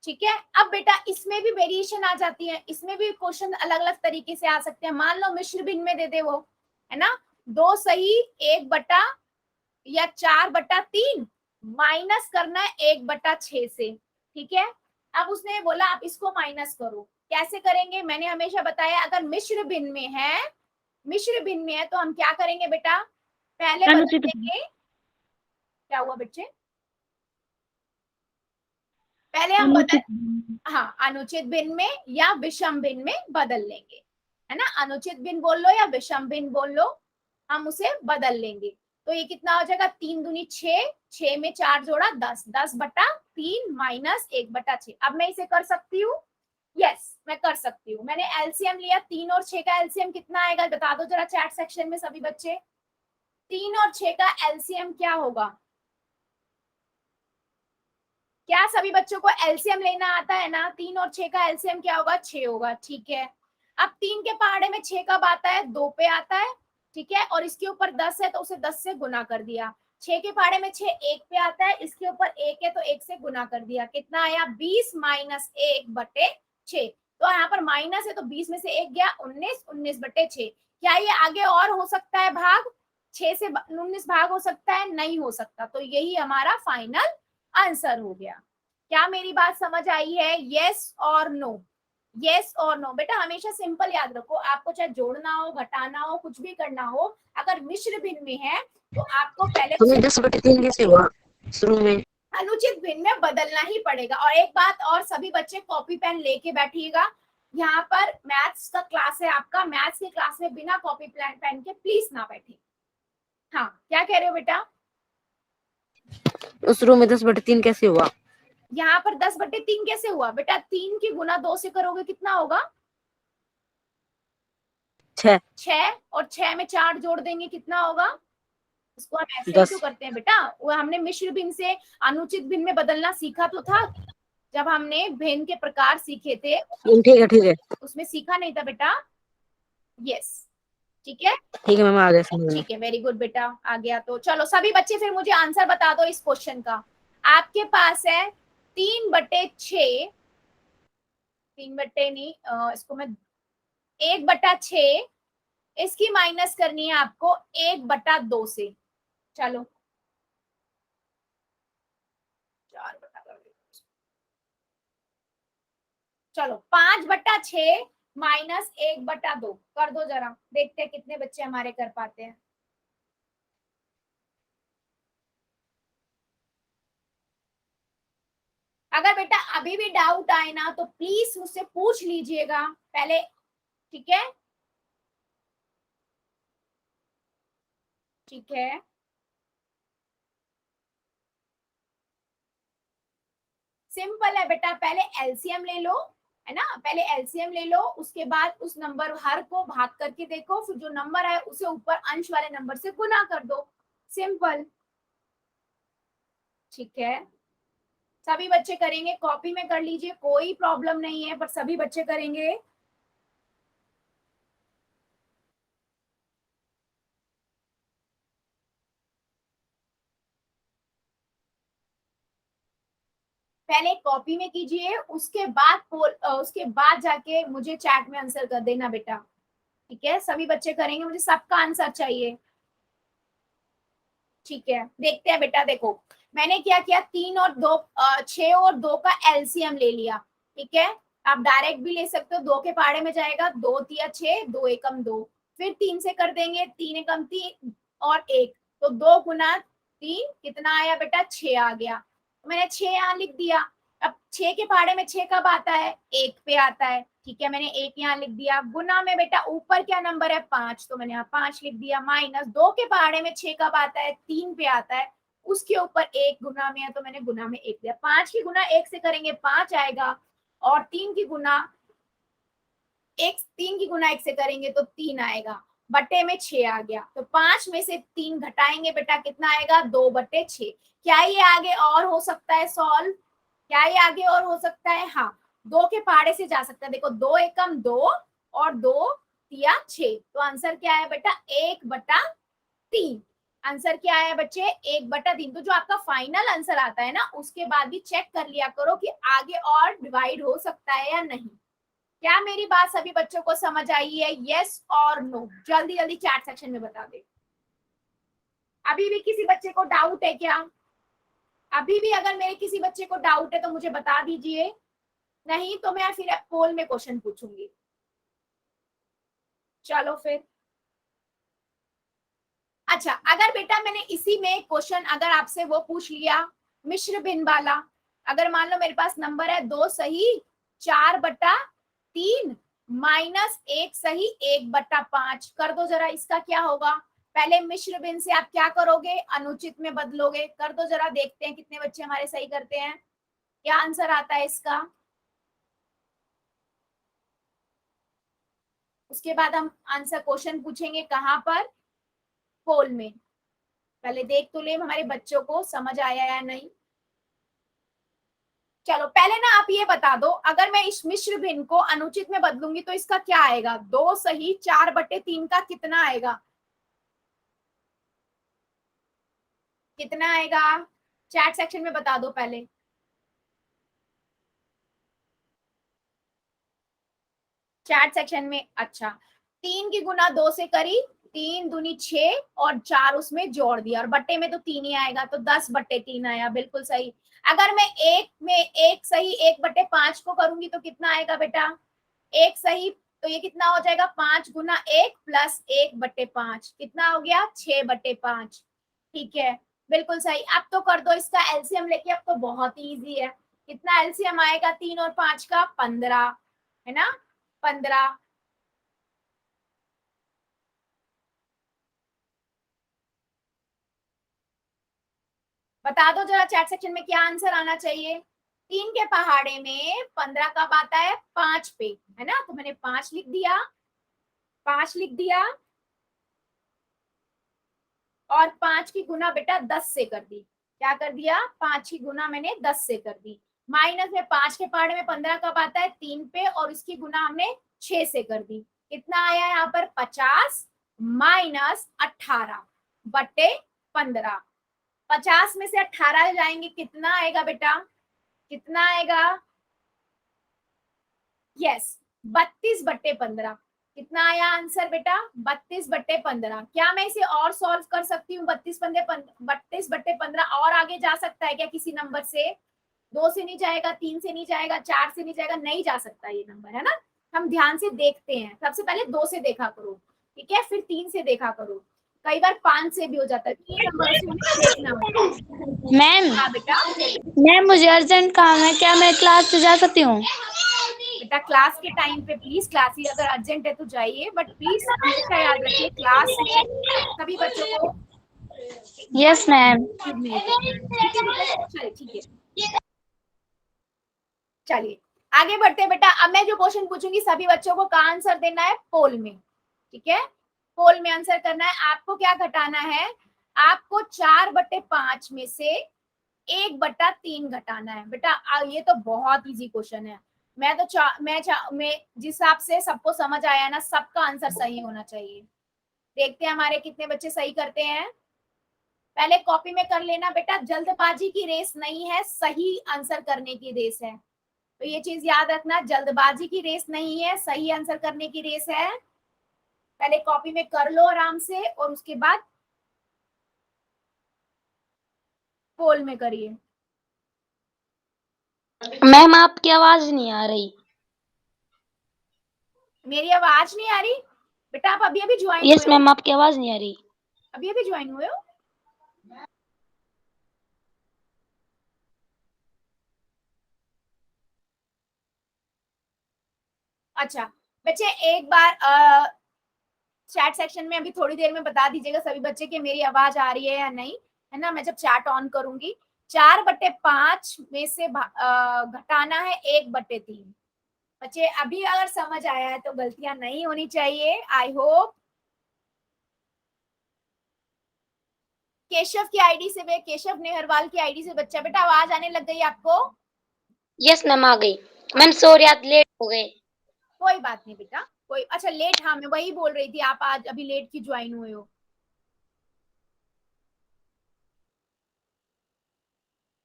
ठीक है। अब बेटा इसमें भी वेरिएशन आ जाती है, इसमें भी क्वेश्चन अलग अलग तरीके से आ सकते हैं। मान लो मिश्र भिन्न में दे दे वो, है ना, 2 सही 1 या 4/3 माइनस करना है 1/6 से, ठीक है। अब उसने बोला आप इसको माइनस करो, कैसे करेंगे, मैंने हमेशा बताया अगर मिश्र भिन्न में है, मिश्र भिन्न में है तो हम क्या करेंगे बेटा, पहले बदल अनुचित देंगे, क्या हुआ बच्चे, पहले हम अनुचित हाँ अनुचित भिन्न में या विषम भिन्न में बदल लेंगे, है ना, अनुचित भिन्न बोल लो या विषम भिन्न बोल लो, हम उसे बदल लेंगे। तो ये कितना हो जाएगा, 3 दूनी 6, 6 में 4 जोड़ा 10, 10/3 माइनस 1/6। अब मैं इसे कर सकती हूँ, यस मैं कर सकती हूँ। मैंने एलसीएम लिया, 3 और 6 का एलसीएम कितना आएगा, बता दो जरा चैट सेक्शन में सभी बच्चे, 3 और 6 का एलसीएम क्या होगा, क्या सभी बच्चों को एलसीएम लेना आता है ना, 3 और 6 का एलसीएम क्या होगा, 6 होगा, ठीक है। अब 3 के पहाड़े में 6 कब आता है, 2 पे आता है, ठीक है, और इसके ऊपर 10 है तो उसे 10 से गुना कर दिया। 6 के पहाड़े में 6 1 पे आता है, इसके ऊपर 1 है तो 1 से गुना कर दिया, कितना आया, 20 माइनस 1/6। तो यहाँ पर माइनस है तो 20 में से 1 गया, 19, 19/6। क्या ये आगे और हो सकता है भाग, 6 से 19 भाग हो सकता है, नहीं हो सकता। तो यही हमारा फाइनल आंसर हो गया। क्या मेरी बात समझ आई है, यस और नो, यस और नो। बेटा हमेशा सिंपल याद रखो, आपको चाहे जोड़ना हो घटाना हो कुछ भी करना हो, अगर मिश्र भिन्न में है तो आपको पहले तुम्हें 10/3 कैसे हुआ शुरू में? अनुचित भिन्न में बदलना ही पड़ेगा। और एक बात और, सभी बच्चे कॉपी पेन लेके बैठिएगा, यहाँ पर मैथ्स का क्लास है आपका, मैथ्स की क्लास में बिना कॉपी पेन के प्लीज ना बैठे। हाँ क्या कह रहे हो बेटा, शुरू में 10/3 कैसे हुआ? यहाँ पर 10/3 कैसे हुआ बेटा, 3 की गुना 2 से करोगे कितना होगा, 6 और 6 में 4 जोड़ देंगे कितना होगा, इसको हम ऐसे ही 10। तो करते हैं बेटा। वो हमने मिश्र भिन्न से अनुचित भिन्न में बदलना सीखा तो था, जब हमने भिन्न के प्रकार सीखे थे, ठीक है उसमें सीखा नहीं था बेटा, यस ठीक है, मैम आ गया समझ में। ठीक है, वेरी गुड बेटा आ गया। तो चलो सभी बच्चे फिर मुझे आंसर बता दो इस क्वेश्चन का। आपके पास है 3/6, 3 नहीं, इसको मैं 1/6, इसकी माइनस करनी है आपको 1/2 से, चलो 4 कर दो, चलो 5/6 माइनस 1/2 कर दो जरा, देखते हैं कितने बच्चे हमारे कर पाते हैं। अगर बेटा अभी भी डाउट आए ना तो प्लीज मुझसे पूछ लीजिएगा पहले, ठीक है? ठीक है, सिंपल है बेटा, पहले एलसीएम ले लो, है ना? पहले एलसीएम ले लो, उसके बाद उस नंबर हर को भाग करके देखो, फिर जो नंबर है उसे ऊपर अंश वाले नंबर से गुना कर दो, सिंपल। ठीक है, सभी बच्चे करेंगे, कॉपी में कर लीजिए, कोई प्रॉब्लम नहीं है, पर सभी बच्चे करेंगे। पहले कॉपी में कीजिए, उसके बाद जाके मुझे चैट में आंसर कर देना बेटा, ठीक है? सभी बच्चे करेंगे, मुझे सबका आंसर चाहिए। ठीक है, देखते हैं बेटा। देखो मैंने क्या किया, 3 और 2, 6 और 2 का एलसीएम ले लिया, ठीक है? आप डायरेक्ट भी ले सकते हो, 2 के पहाड़े में जाएगा, 2 तिया 6, 2 एकम 2, फिर 3 से कर देंगे, 3 एकम 3 और 1, तो 2 गुना 3 कितना आया बेटा? 6 आ गया। तो मैंने 6 यहाँ लिख दिया। अब 6 के पहाड़े में 6 कब आता है? 1 पे आता है, ठीक है? मैंने 1 यहाँ लिख दिया। गुना में बेटा ऊपर क्या नंबर है? 5, तो मैंने यहाँ 5 लिख दिया। माइनस 2 के पहाड़े में 6 कब आता है? 3 पे आता है, उसके ऊपर 1 गुना में है, तो मैंने गुना में 1 दिया। 5 की गुना 1 से करेंगे 5 आएगा, और 3 की गुना 1 से करेंगे तो 3 आएगा, बटे में 6 आ गया। तो 5 में से 3 घटाएंगे बेटा, कितना आएगा? 2/6। क्या ये आगे और हो सकता है सॉल्व? क्या ये आगे और हो सकता है? हाँ, 2 के पहाड़े से जा सकता है। देखो 2 एकम 2 और 2 तिया 6, तो आंसर क्या है बेटा? 1/3। आंसर क्या है बच्चे? 1/3। तो जो आपका फाइनल आंसर आता है ना, उसके बाद भी चेक कर लिया करो कि आगे और डिवाइड हो सकता है या नहीं। क्या मेरी बात सभी बच्चों को समझ आई है? यस और नो? जल्दी जल्दी चैट सेक्शन में बता दे। अभी भी किसी बच्चे को डाउट है क्या? अभी भी अगर मेरे किसी बच्चे को डाउट है तो मुझे बता दीजिए, नहीं तो मैं फिर पोल में क्वेश्चन पूछूंगी। चलो फिर, अच्छा अगर बेटा मैंने इसी में क्वेश्चन अगर आपसे वो पूछ लिया मिश्र भिन्न वाला, अगर मान लो मेरे पास नंबर है 2 सही 4/3 माइनस 1 सही 1/5, कर दो जरा, इसका क्या होगा? पहले मिश्र भिन्न से आप क्या करोगे? अनुचित में बदलोगे। कर दो जरा, देखते हैं कितने बच्चे हमारे सही करते हैं, क्या आंसर आता है इसका। उसके बाद हम आंसर क्वेश्चन पूछेंगे कहाँ पर? पोल में। पहले देख तो ले हमारे बच्चों को समझ आया या नहीं। चलो पहले ना आप ये बता दो, अगर मैं इस मिश्र भिन्न को अनुचित में बदलूंगी तो इसका क्या आएगा? 2 सही 4/3 का कितना आएगा? कितना आएगा? चैट सेक्शन में बता दो पहले। चैट सेक्शन में, अच्छा 3 की गुना 2 से करी, 3 दूनी 6 और 4 उसमें जोड़ दिया, और बट्टे में तो 3 ही आएगा, तो 10/3 आया, बिल्कुल सही। अगर मैं एक में 1 सही 1/5 को करूंगी तो कितना आएगा बेटा? 1 सही, तो ये कितना हो जाएगा? 5 गुना 1 प्लस 1/5, कितना हो गया? 6/5। ठीक है, बिल्कुल सही। अब तो कर दो इसका एलसीएम लेके, अब तो बहुत ही इजी है। कितना एलसीएम आएगा 3 और 5 का? 15, है ना? 15। बता दो जरा चैट सेक्शन में क्या आंसर आना चाहिए। 3 के पहाड़े में 15 कब आता है? 5 पे, है ना? तो मैंने 5 लिख दिया, 5 लिख दिया, और 5 की गुना बेटा 10 से कर दी। क्या कर दिया? 5 की गुना मैंने 10 से कर दी। माइनस में 5 के पहाड़े में 15 कब आता है? 3 पे, और इसकी गुना हमने 6 से कर दी। कितना आया यहाँ पर? 50 माइनस 18/15। 50 में से 18 जाएंगे, कितना आएगा बेटा? कितना आएगा? यस, 32/15। कितना आया आंसर बेटा? 32/15। क्या मैं इसे और सॉल्व कर सकती हूँ? 32/15 और आगे जा सकता है क्या किसी नंबर से? 2 से नहीं जाएगा, 3 से नहीं जाएगा, 4 से नहीं जाएगा, नहीं जा सकता ये नंबर, है ना? हम ध्यान से देखते हैं, सबसे पहले 2 से देखा करो, ठीक है? फिर 3 से देखा करो। कई बार 5 से भी हो जाता है, 3 नंबरों से उनको देखना होता है। मैम हाँ बेटा, मैम मुझे अर्जेंट काम है, क्या मैं क्लास से जा सकती हूँ? बेटा क्लास के टाइम पे प्लीज, क्लास ही अगर अर्जेंट है तो जाइए, बट प्लीज हमेशा याद रखिए क्लास में सभी बच्चों को यस मैम। नहीं करना है। ठीक है बेटा, चलिए ठीक है, चलिए आगे बढ़ते हैं बेटा। अब मैं जो क्वेश्चन पूछूंगी सभी बच्चों को का आंसर देना है पोल में, ठीक है, पोल में आंसर करना है। आपको क्या घटाना है, आपको 4/5 में से 1/3 घटाना है बेटा। ये तो बहुत इजी क्वेश्चन है। मैं जिस हिसाब से सबको समझ आया ना, सबका आंसर सही होना चाहिए। देखते हैं हमारे कितने बच्चे सही करते हैं। पहले कॉपी में कर लेना बेटा, जल्दबाजी की रेस नहीं है, सही आंसर करने की रेस है। तो ये चीज याद रखना, जल्दबाजी की रेस नहीं है, सही आंसर करने की रेस है। पहले कॉपी में कर लो आराम से और उसके बाद पोल में करिए। मैम आपकी आवाज नहीं आ रही। मेरी आवाज नहीं आ रही बेटा? आप अभी अभी ज्वाइन यस हुए हो? मैम आपकी आवाज नहीं आ रही। अभी अभी ज्वाइन हुए हो? अच्छा बच्चे, एक बार चैट सेक्शन में अभी थोड़ी देर में बता दीजिएगा सभी बच्चे कि मेरी आवाज आ रही है या नहीं, है ना। मैं जब चैट ऑन करूंगी, 4/5 में से घटाना है 1/3। बच्चे अभी अगर समझ आया है तो गलतियां नहीं होनी चाहिए, आई होप। केशव की आईडी से, केशव नेहरवाल की आईडी से बच्चा बेटा आवाज आने लग गई आपको? यस मैम आ गई। मैम सॉरी आज लेट हो गए। कोई बात नहीं बेटा, कोई अच्छा लेट, हाँ मैं वही बोल रही थी, आप आज अभी लेट की ज्वाइन हुए हो।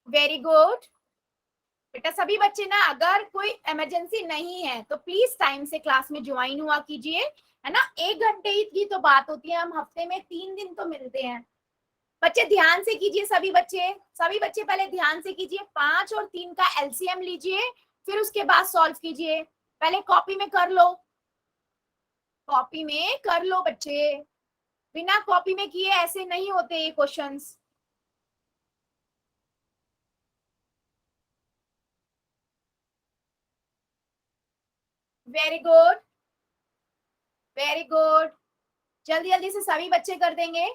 वेरी गुड बेटा। सभी बच्चे ना, अगर कोई इमरजेंसी नहीं है तो प्लीज टाइम से क्लास में ज्वाइन हुआ कीजिए, है ना। 1 घंटे की तो बात होती है, हम हफ्ते में 3 दिन तो मिलते हैं। बच्चे ध्यान से कीजिए, सभी बच्चे पहले ध्यान से कीजिए। 5 और 3 का एलसीएम लीजिए, फिर उसके बाद सॉल्व कीजिए। पहले कॉपी में कर लो, कॉपी में कर लो बच्चे, बिना कॉपी में किए ऐसे नहीं होते ये questions. Very good, very good. जल्दी जल्दी से सभी बच्चे कर देंगे।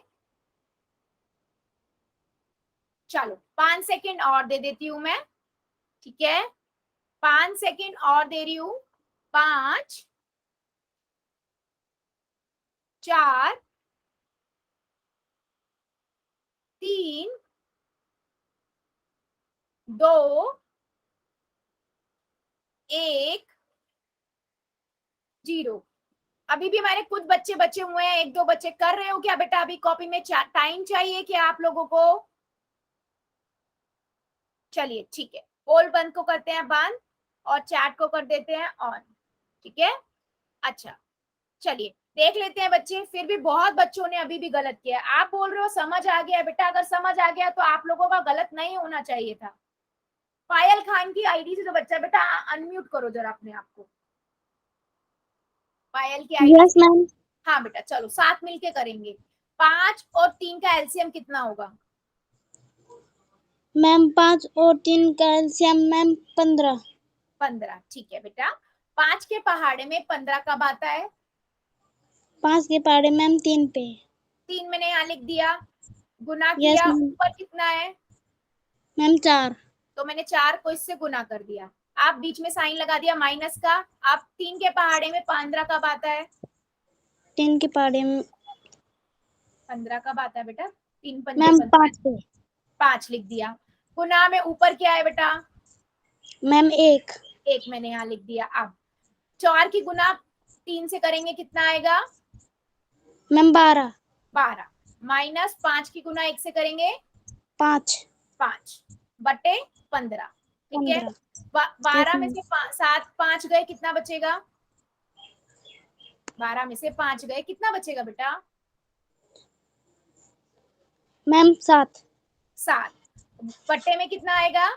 चलो 5 सेकंड और दे देती हूं मैं, ठीक है, 5 सेकंड और दे रही हूं। 5 4 3 2 1 0। अभी भी हमारे कुछ बच्चे बचे हुए हैं, 1-2 बच्चे कर रहे हो क्या बेटा? अभी कॉपी में टाइम चाहिए क्या आप लोगों को? चलिए ठीक है, पोल बंद को करते हैं बंद और चैट को कर देते हैं ऑन, ठीक है। अच्छा चलिए देख लेते हैं बच्चे, फिर भी बहुत बच्चों ने अभी भी गलत किया। आप बोल रहे हो समझ आ गया बेटा, अगर समझ आ गया तो आप लोगों का गलत नहीं होना चाहिए था। पायल खान की आईडी से जो बच्चा बेटा अनम्यूट करो जरा अपने आप को, पायल की आईडी। Yes ma'am. हाँ बेटा चलो साथ मिलके करेंगे। 5 और 3 का एलसीएम कितना होगा? मैम 5 और 3 का एलसीएम मैम 15। 15, ठीक है बेटा। 5 के पहाड़े में 15 कब आता है? 5 के पहाड़े मैम 3 पे। 3 मैंने यहाँ लिख दिया, गुना यस किया, मैम। ऊपर कितना है? मैम 4। तो मैंने 4 को इससे गुना कर दिया, आप बीच में साइन लगा दिया माइनस का। आप 3 के पहाड़े में 15 कब आता है? 3 के पहाड़े में 15 कब आता है बेटा? 3 पंजे मैम 15, 5 पे। 5 लिख दिया। गुना में ऊपर क्या है बेटा? मैम 1। 1 मैंने यहाँ लिख दिया। अब 4 की गुना 3 से करेंगे कितना आएगा? मैम 12। 12 माइनस 5 की गुना 1 से करेंगे 5 बटे 15, ठीक है। 12 में से 7 5 गए, कितना बचेगा? 12 में से 5 गए, कितना बचेगा बेटा? मैम 7 बट्टे में कितना आएगा?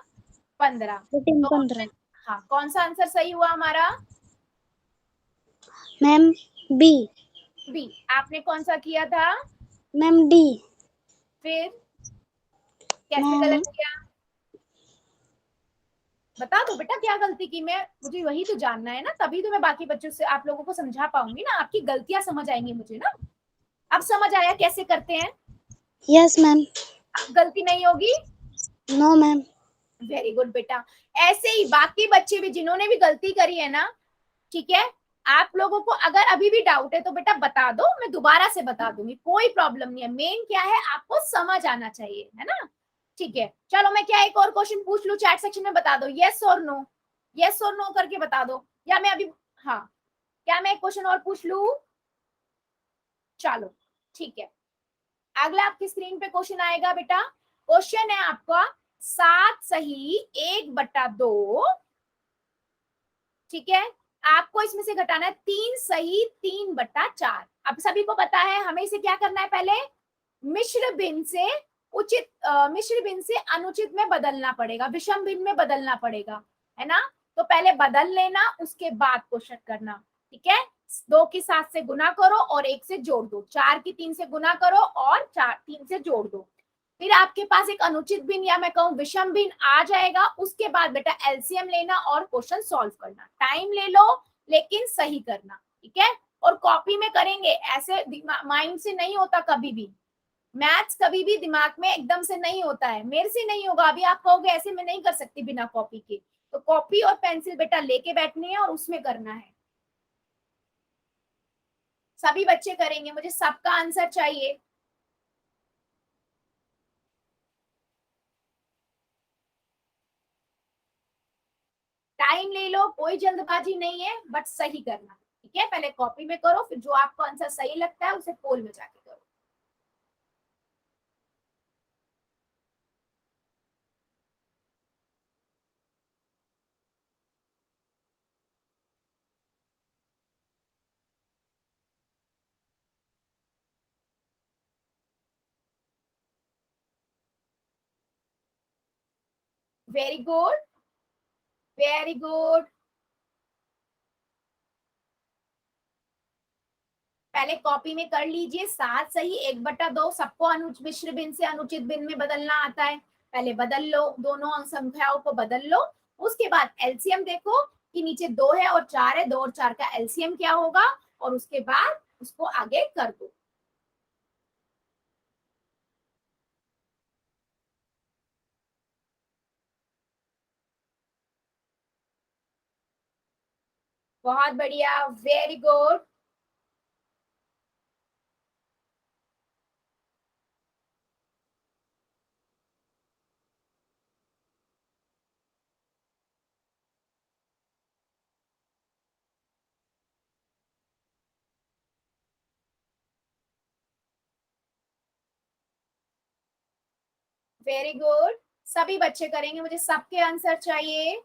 15। तो 15। हाँ, कौन सा आंसर सही हुआ हमारा? Ma'am B. बी। आपने कौन सा किया था? Ma'am D. फिर कैसे मैम गलत किया? बता दो बेटा क्या गलती की। मैं मुझे वही तो जानना है ना, तभी तो मैं बाकी बच्चों से आप लोगों को समझा पाऊंगी ना, आपकी गलतियां समझ आएंगी मुझे ना। अब समझ आया कैसे करते हैं? Yes ma'am. अब गलती नहीं होगी। No ma'am. वेरी गुड बेटा। ऐसे ही बाकी बच्चे भी जिन्होंने भी गलती करी है ना, ठीक है, आप लोगों को अगर अभी भी डाउट है तो बेटा बता दो, मैं दोबारा से बता दूंगी, कोई प्रॉब्लम नहीं है। मेन क्या है, आपको समझ आना चाहिए, है ना? ठीक है, चलो मैं क्या एक और क्वेश्चन पूछ लूं, चैट सेक्शन में बता दो यस और नो, यस और नो करके बता दो, या मैं अभी, हाँ, क्या मैं एक क्वेश्चन और पूछ लूं? चलो ठीक है, अगला आपकी स्क्रीन पे क्वेश्चन आएगा बेटा। क्वेश्चन है आपका 7 सही 1/2, ठीक है, आपको इसमें से घटाना है 3 सही 3/4। अब सभी को पता है हमें इसे क्या करना है, पहले मिश्र भिन्न से उचित मिश्र भिन्न से अनुचित में बदलना पड़ेगा, विषम भिन्न में बदलना पड़ेगा, है ना? तो पहले बदल लेना, उसके बाद क्वेश्चन करना, ठीक है। 2 की 7 से गुना करो और 1 से जोड़ दो, 4 की 3 से गुना करो और 3 से जोड़ दो, फिर आपके पास एक अनुचित भिन्न या मैं कहूं विषम भिन्न आ जाएगा। उसके बाद बेटा एलसीएम लेना और क्वेश्चन सॉल्व करना, टाइम ले लो लेकिन सही करना, ठीक है। और कॉपी में करेंगे, ऐसे माइंड से नहीं होता कभी भी, मैथ्स कभी भी दिमाग में एकदम से नहीं होता है, मेरे से नहीं होगा। अभी आप कहोगे ऐसे मैं नहीं कर सकती बिना कॉपी के, तो कॉपी और पेंसिल बेटा लेके बैठनी है और उसमें करना है। सभी बच्चे करेंगे, मुझे सबका आंसर चाहिए। टाइम ले लो, कोई जल्दबाजी नहीं है, बट सही करना, ठीक है। पहले कॉपी में करो, फिर जो आपको आंसर सही लगता है उसे पोल में जाके करो। Very good, very good. पहले कॉपी में कर लीजिए, 7 सही 1/2, सबको मिश्र भिन्न से अनुचित भिन्न में बदलना आता है, पहले बदल लो, दोनों संख्याओं को बदल लो। उसके बाद एलसीएम देखो कि नीचे 2 है और 4 है, 2 और 4 का एलसीएम क्या होगा, और उसके बाद उसको आगे कर दो। बहुत बढ़िया, वेरी गुड। वेरी गुड, सभी बच्चे करेंगे, मुझे सबके आंसर चाहिए।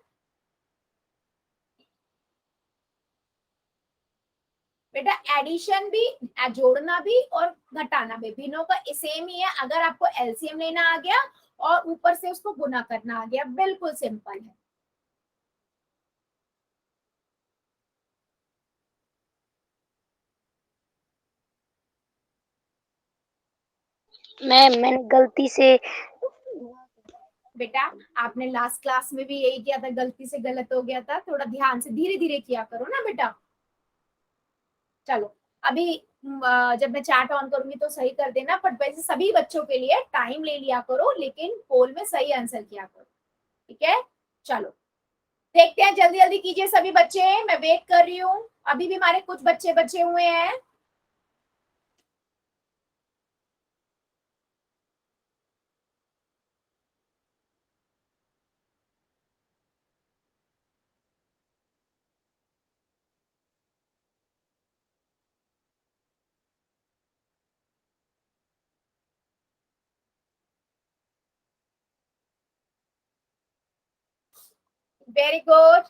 बेटा एडिशन भी, जोड़ना भी और घटाना भी, भिन्नों का सेम ही है। अगर आपको एलसीएम लेना आ गया और ऊपर से उसको गुना करना आ गया, बिल्कुल सिंपल है। मैम मैंने गलती से बेटा आपने लास्ट क्लास में भी यही किया था, गलती से गलत हो गया था, थोड़ा ध्यान से धीरे धीरे किया करो ना बेटा। चलो अभी जब मैं चैट ऑन करूंगी तो सही कर देना, बट वैसे सभी बच्चों के लिए टाइम ले लिया करो, लेकिन पोल में सही आंसर किया करो, ठीक है। चलो देखते हैं, जल्दी जल्दी कीजिए सभी बच्चे, मैं वेट कर रही हूँ। अभी भी हमारे कुछ बच्चे बचे हुए हैं। वेरी गुड,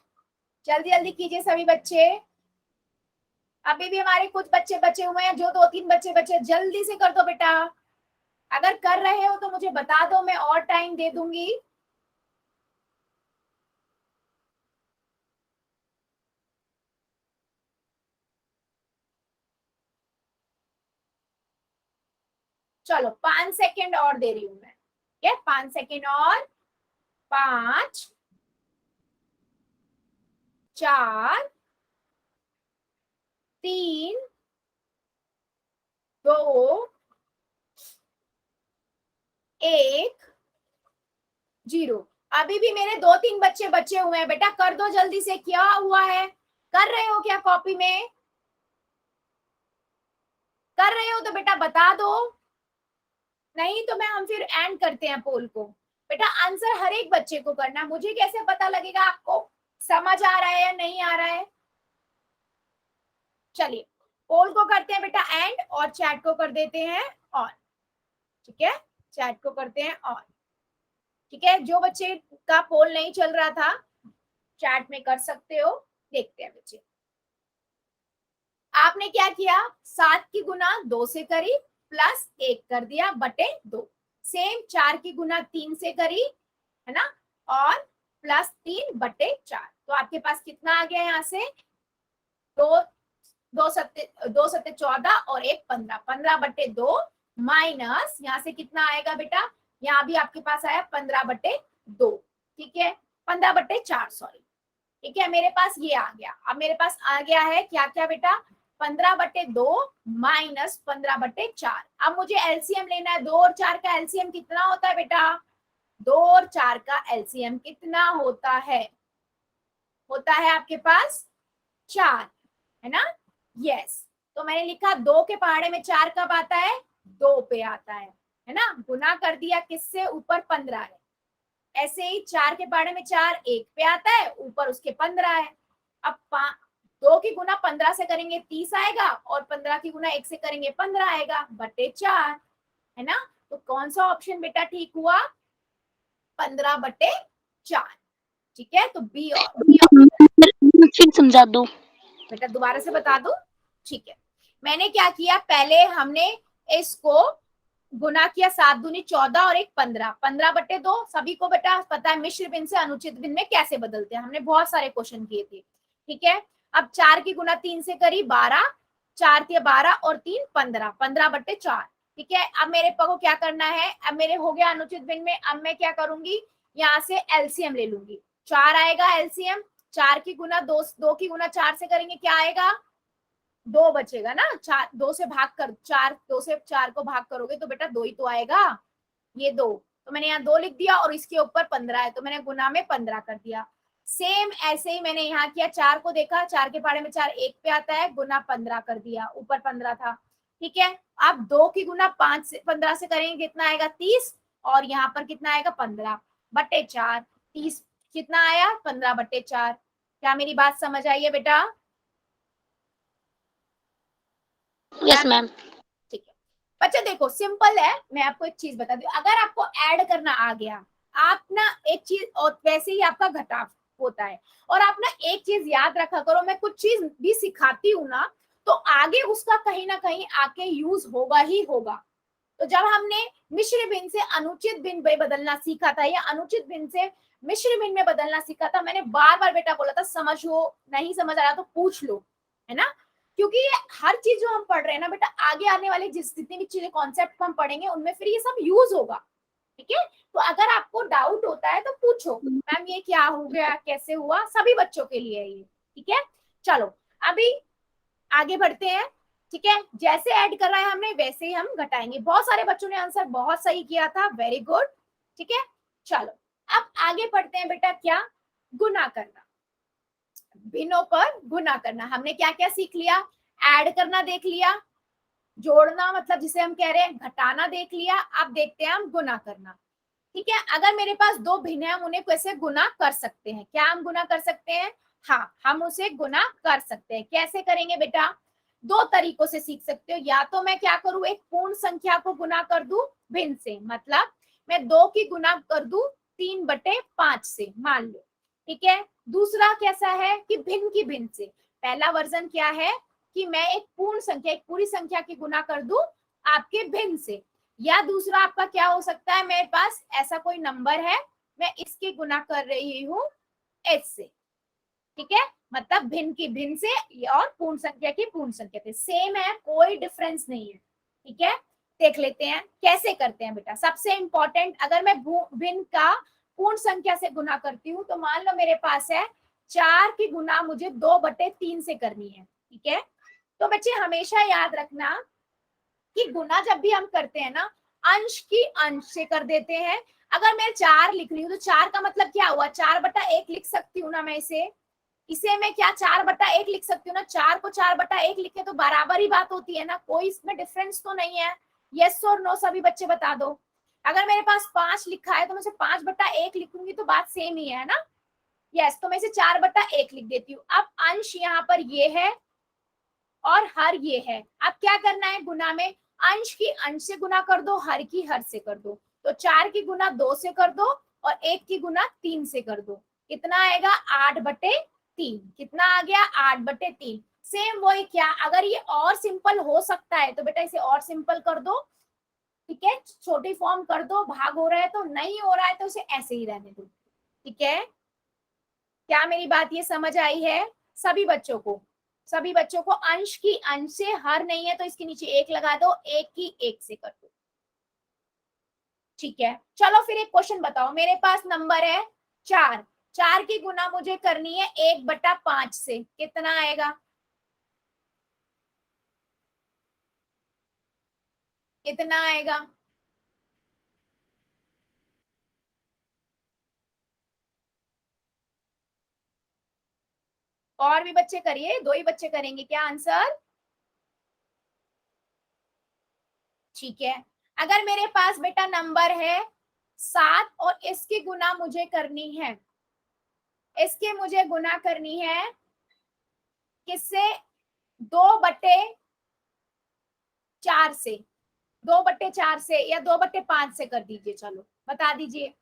जल्दी जल्दी कीजिए सभी बच्चे। अभी भी हमारे कुछ बच्चे बचे हुए हैं, जो 2-3 बच्चे बचे, जल्दी से कर दो बेटा। अगर कर रहे हो तो मुझे बता दो, मैं और टाइम दे दूंगी। चलो 5 सेकेंड और दे रही हूं मैं, ठीक है, 5 सेकेंड और, 5 4 3 2 1 0। अभी भी मेरे 2-3 बच्चे बचे हुए हैं बेटा, कर दो जल्दी से। क्या हुआ है, कर रहे हो क्या कॉपी में? कर रहे हो तो बेटा बता दो, नहीं तो मैं हम फिर एंड करते हैं पोल को। बेटा आंसर हर एक बच्चे को करना, मुझे कैसे पता लगेगा आपको समझ आ रहा है या नहीं आ रहा है? चलिए पोल को करते हैं बेटा एंड, और चैट को कर देते हैं ऑन, ठीक है, चैट को करते हैं ऑन, ठीक है। जो बच्चे का पोल नहीं चल रहा था चैट में कर सकते हो। देखते हैं बच्चे, आपने क्या किया, 7 की गुना 2 से करी प्लस 1 कर दिया बटे 2। सेम 4 की गुना 3 से करी, है ना, और प्लस 3 बटे 4। तो आपके पास कितना आ गया यहाँ से, 2 सत्ते 14 और 1 15, 15 बटे 2 माइनस यहाँ से कितना आएगा बेटा, यहाँ भी आपके पास आया 15 बटे 2, ठीक है, 15 बटे 4 सॉरी, ठीक है। मेरे पास ये आ गया। अब मेरे पास आ गया है क्या क्या बेटा, 15 बटे 2 माइनस 15 बटे 4। अब मुझे एलसीएम लेना है, 2 और 4 का एलसीएम कितना होता है बेटा, 2 और 4 का एलसीएम कितना होता है, होता है आपके पास 4, है ना, यस। तो मैंने लिखा 2 के पहाड़े में 4 कब आता है, 2 पे आता है ना, गुना कर दिया किससे, ऊपर 15 है। ऐसे ही 4 के पहाड़े में 4 1 पे आता है, ऊपर उसके 15 है। अब 2 की गुना 15 से करेंगे 30 आएगा, और 15 की गुना 1 से करेंगे 15 आएगा बटे 4, है ना। तो कौन सा ऑप्शन बेटा ठीक हुआ, 15 बटे 4, ठीक है। तो बी फिर समझा दो बेटा, दोबारा से बता दो, ठीक है। मैंने क्या किया, पहले हमने इसको गुना किया, 7 दूनी 14 और 1 15, 15 बटे 2। सभी को बेटा पता है मिश्र भिन्न से अनुचित भिन्न में कैसे बदलते हैं, हमने बहुत सारे क्वेश्चन किए थे, ठीक है। अब 4 की गुना 3 से करी 12, 4 थे 12 और 3 15, 15 बटे 4, ठीक है। अब मेरे को क्या करना है, अब मेरे हो गया अनुचित भिन्न में। अब मैं क्या करूंगी, यहाँ से एलसीएम ले लूंगी, 4 आएगा एलसीएम, 4 की गुना 2 की गुना 4 से करेंगे क्या आएगा, 2 बचेगा ना, 4 2 से भाग कर, 2 से 4 को भाग करोगे तो बेटा 2 ही तो आएगा, ये 2। तो मैंने यहाँ 2 लिख दिया और इसके ऊपर 15 है तो मैंने गुना में 15 कर दिया। सेम ऐसे ही मैंने यहाँ किया, 4 को देखा, 4 के पहाड़े में 4 1 पे आता है, गुना 15 कर दिया, ऊपर 15 था, ठीक है। अब 2 की गुना 5 से 15 से करेंगे कितना आएगा 30, और यहाँ पर कितना आएगा 15 बटे 4, 30 कितना आया 15 बटे 4। क्या मेरी बात समझ आई है बेटा? Yes ma'am. ठीक है बच्चे, देखो सिंपल है। मैं आपको एक चीज बता दूं, अगर आपको ऐड करना आ गया, आप ना एक चीज, और वैसे ही आपका घटाव होता है, और आप ना एक चीज याद रखा करो, मैं कुछ चीज भी सिखाती हूँ ना तो आगे उसका कहीं ना कहीं आके यूज होगा ही होगा। तो जब हमने मिश्र भिन्न से अनुचित भिन्न में बदलना सीखा था, या अनुचित भिन्न से मिश्र भिन्न में बदलना सीखा था, मैंने बार बार बेटा बोला था समझो, नहीं समझ आ रहा तो पूछ लो, है ना। क्योंकि ये हर चीज जो हम पढ़ रहे हैं ना बेटा, आगे आने वाली जितनी भी चीजें कॉन्सेप्ट हम पढ़ेंगे उनमें फिर ये सब यूज होगा, ठीक है। तो अगर आपको डाउट होता है तो पूछो, मैम ये क्या हो गया, कैसे हुआ, सभी बच्चों के लिए है ये, ठीक है। चलो अभी आगे बढ़ते हैं, ठीक है। जैसे ऐड कर रहा है हमने वैसे ही हम घटाएंगे। बहुत सारे बच्चों ने आंसर बहुत सही किया था, वेरी गुड, ठीक है। चलो अब आगे पढ़ते हैं बेटा, क्या, गुना करना, भिन्नों पर गुना करना। हमने क्या क्या सीख लिया, ऐड करना देख लिया, जोड़ना मतलब जिसे हम कह रहे हैं घटाना देख लिया, अब देखते हैं हम गुना करना, ठीक है। अगर मेरे पास 2 भिन्न है, हम उन्हें कैसे गुना कर सकते हैं, क्या हम गुना कर सकते हैं, हाँ हम उसे गुना कर सकते हैं। कैसे करेंगे बेटा, 2 तरीकों से सीख सकते हो। या तो मैं क्या करूं, एक पूर्ण संख्या को गुना कर दूं भिन्न से, मतलब मैं 2 की गुना कर दूं 3 बटे 5 से, मान लो, ठीक है। दूसरा कैसा है कि भिन्न की भिन्न से। पहला वर्जन क्या है कि मैं एक पूर्ण संख्या, एक पूरी संख्या की गुना कर दूं आपके भिन्न से। या दूसरा आपका क्या हो सकता है, मेरे पास ऐसा कोई नंबर है, मैं इसकी गुना कर रही हूं एच से, ठीक है, मतलब भिन्न की भिन्न से और पूर्ण संख्या की पूर्ण संख्या से, सेम है, कोई डिफरेंस नहीं है, ठीक है। देख लेते हैं कैसे करते हैं बेटा। सबसे इंपॉर्टेंट, अगर मैं भिन्न का पूर्ण संख्या से गुना करती हूँ तो मान लो मेरे पास है 4 की गुना मुझे 2/3 से करनी है, ठीक है। तो बच्चे हमेशा याद रखना कि गुना जब भी हम करते हैं ना, अंश की अंश से कर देते हैं। अगर मैं 4 लिख रही हूँ तो 4 का मतलब क्या हुआ, 4/1 लिख सकती हूँ ना मैं इसे मैं क्या 4/1 लिख सकती हूँ ना। 4 को 4/1 लिखे तो बराबर ही बात होती है ना, कोई इसमें डिफरेंस तो नहीं है। यस और नो सभी बच्चे बता दो। अगर मेरे पास 5 लिखा है तो मैं इसे 5/1 लिखूंगी तो बात सेम ही है ना। यस, तो मैं इसे 4/1 लिख देती हूँ। अब अंश यहाँ पर ये है और हर ये है। अब क्या करना है गुना में, अंश की अंश से गुना कर दो, हर की हर से कर दो। तो 4 की गुना 2 से कर दो और 1 की गुना 3 से कर दो। कितना आएगा 8/3। कितना आ गया 8/3। सेम वही, क्या अगर ये और सिंपल हो सकता है तो बेटा इसे और सिंपल कर दो, ठीक है, छोटी फॉर्म कर दो। भाग हो रहा है तो, नहीं हो रहा है तो इसे ऐसे ही रहने दो, ठीक है। क्या मेरी बात ये समझ आई है सभी बच्चों को? सभी बच्चों को अंश की अंश से, हर नहीं है तो इसके नीचे 1 लगा दो, 1 की 1 से कर दो, ठीक है। चलो फिर एक क्वेश्चन बताओ, मेरे पास नंबर है 4। 4 की गुना मुझे करनी है 1/5 से। कितना आएगा, कितना आएगा? और भी बच्चे करिए, 2 ही बच्चे करेंगे क्या आंसर? ठीक है। अगर मेरे पास बेटा नंबर है 7 और इसकी गुना मुझे करनी है, इसके मुझे गुना करनी है किससे, 2/4 से, 2/4 से या 2/5 से कर दीजिए। चलो बता दीजिए,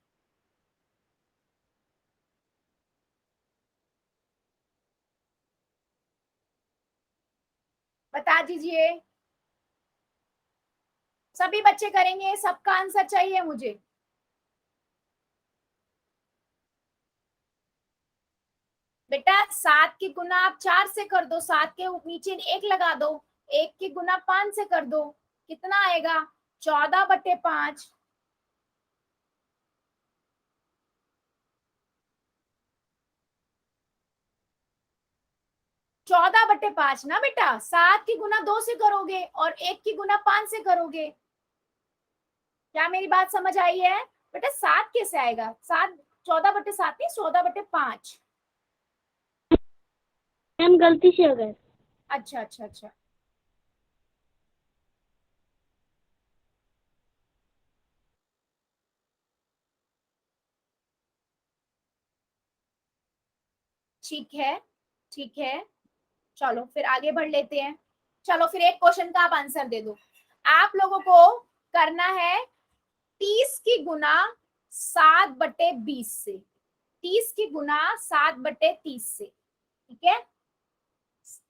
बता दीजिए। सभी बच्चे करेंगे, सबका आंसर चाहिए मुझे। बेटा 7 की गुना आप 4 से कर दो, 7 के नीचे 1 लगा दो, 1 की गुना 5 से कर दो। कितना आएगा 14/5। 14/5 ना बेटा, 7 की गुना 2 से करोगे और 1 की गुना 5 से करोगे। क्या मेरी बात समझ आई है बेटा? 7 कैसे आएगा, 7 14/7 नहीं, 14/5। मैम गलती से हो गए। अच्छा अच्छा अच्छा, ठीक है ठीक है। चलो फिर आगे बढ़ लेते हैं। चलो फिर एक क्वेश्चन का आप आंसर दे दो। आप लोगों को करना है 30 की गुना 7/20 से। 30 की गुना 7/30 से, ठीक है।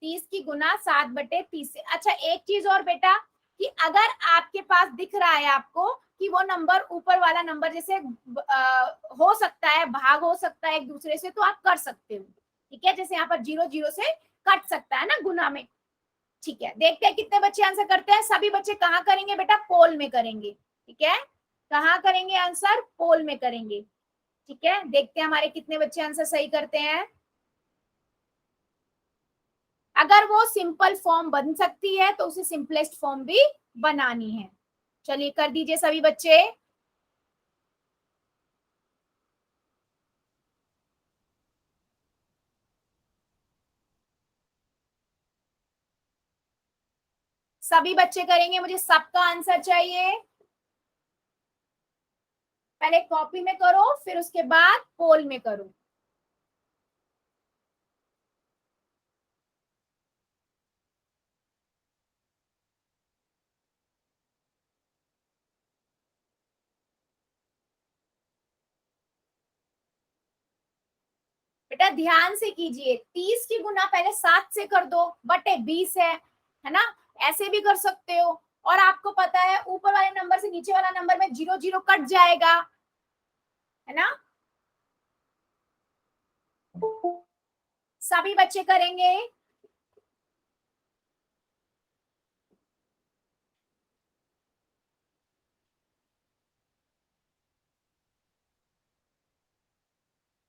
30 की गुना 7/30 से। अच्छा एक चीज और बेटा, कि अगर आपके पास दिख रहा है आपको कि वो नंबर ऊपर वाला नंबर जैसे हो सकता है, भाग हो सकता है एक दूसरे से, तो आप कर सकते हो, ठीक है। जैसे यहाँ पर 0 0 से कट सकता है ना गुना में, ठीक है। देखते हैं कितने बच्चे आंसर करते हैं। सभी बच्चे कहाँ करेंगे बेटा, पोल में करेंगे, ठीक है। कहाँ करेंगे आंसर, पोल में करेंगे, ठीक है। देखते हैं हमारे कितने बच्चे आंसर सही करते हैं। अगर वो सिंपल फॉर्म बन सकती है तो उसे सिंपलेस्ट फॉर्म भी बनानी है। चलिए कर दीजिए सभी बच्चे। सभी बच्चे करेंगे, मुझे सबका आंसर चाहिए। पहले कॉपी में करो फिर उसके बाद पोल में करो। बेटा ध्यान से कीजिए, 30 की गुना पहले 7 से कर दो, बटे 20 है ना। ऐसे भी कर सकते हो। और आपको पता है ऊपर वाले नंबर से नीचे वाला नंबर में 0 0 कट जाएगा, है ना। सभी बच्चे करेंगे।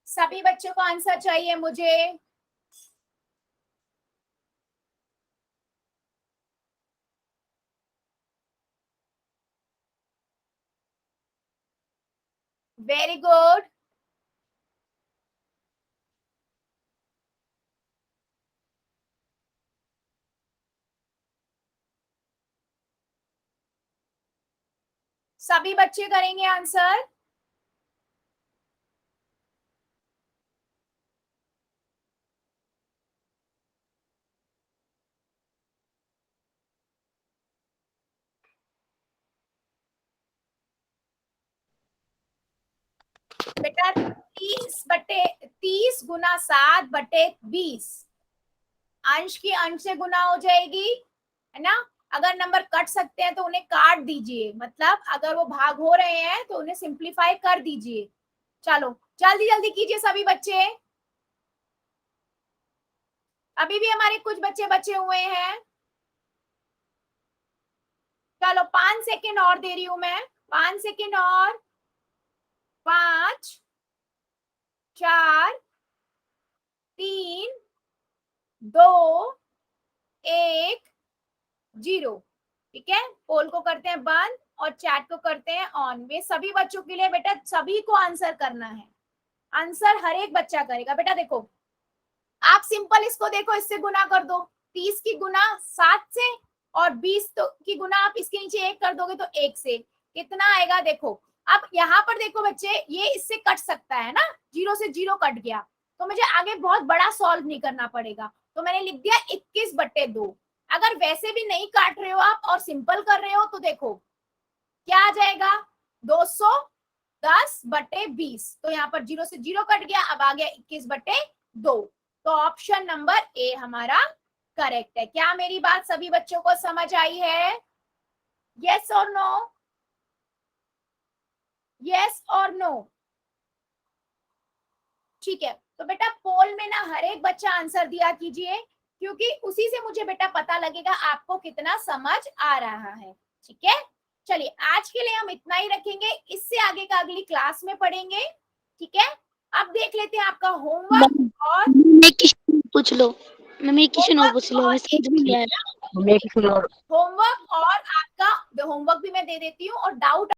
सभी बच्चों को आंसर चाहिए मुझे। Very good. सभी बच्चे करेंगे आंसर। बेटा 30 गुना 7/20 अंश की अंश से गुना हो जाएगी, है ना। अगर नंबर कट सकते हैं तो उन्हें काट दीजिए, मतलब अगर वो भाग हो रहे हैं तो उन्हें सिंप्लीफाई कर दीजिए। चलो जल्दी जल्दी कीजिए सभी बच्चे, अभी भी हमारे कुछ बच्चे बचे हुए हैं। चलो 5 सेकेंड और दे रही हूं मैं, 5 सेकेंड और। 5 4 3 2 1 0। ठीक है, पोल को करते हैं बंद और चैट को करते हैं ऑन। वे सभी बच्चों के लिए बेटा सभी को आंसर करना है, आंसर हर एक बच्चा करेगा। बेटा देखो आप सिंपल इसको देखो, इससे गुना कर दो, 30 की गुना 7 से और 20 तो की गुना आप इसके नीचे 1 कर दोगे तो 1 से कितना आएगा देखो। अब यहाँ पर देखो बच्चे, ये इससे कट सकता है ना, 0 से 0 कट गया तो मुझे आगे बहुत बड़ा सॉल्व नहीं करना पड़ेगा, तो मैंने लिख दिया 21/2। अगर वैसे भी नहीं काट रहे हो आप और सिंपल कर रहे हो तो देखो क्या आ जाएगा, 210/20। तो यहाँ पर 0 से 0 कट गया, अब आ गया 21/2। तो ऑप्शन नंबर ए हमारा करेक्ट है। क्या मेरी बात सभी बच्चों को समझ आई है? यस और नो? यस और नो? ठीक है, तो बेटा पोल में ना हर एक बच्चा आंसर दिया कीजिए, क्योंकि उसी से मुझे बेटा पता लगेगा आपको कितना समझ आ रहा है। ठीक है, चलिए आज के लिए हम इतना ही रखेंगे, इससे आगे का अगली क्लास में पढ़ेंगे। ठीक है, अब देख लेते हैं आपका होमवर्क और मैं क्वेश्चन पूछ लो, मैं क्वेश्चन और पूछ लो, और मैं समझ में नहीं आया। मैं किसी और होमवर्क और आपका होमवर्क भी मैं दे देती हूँ और डाउट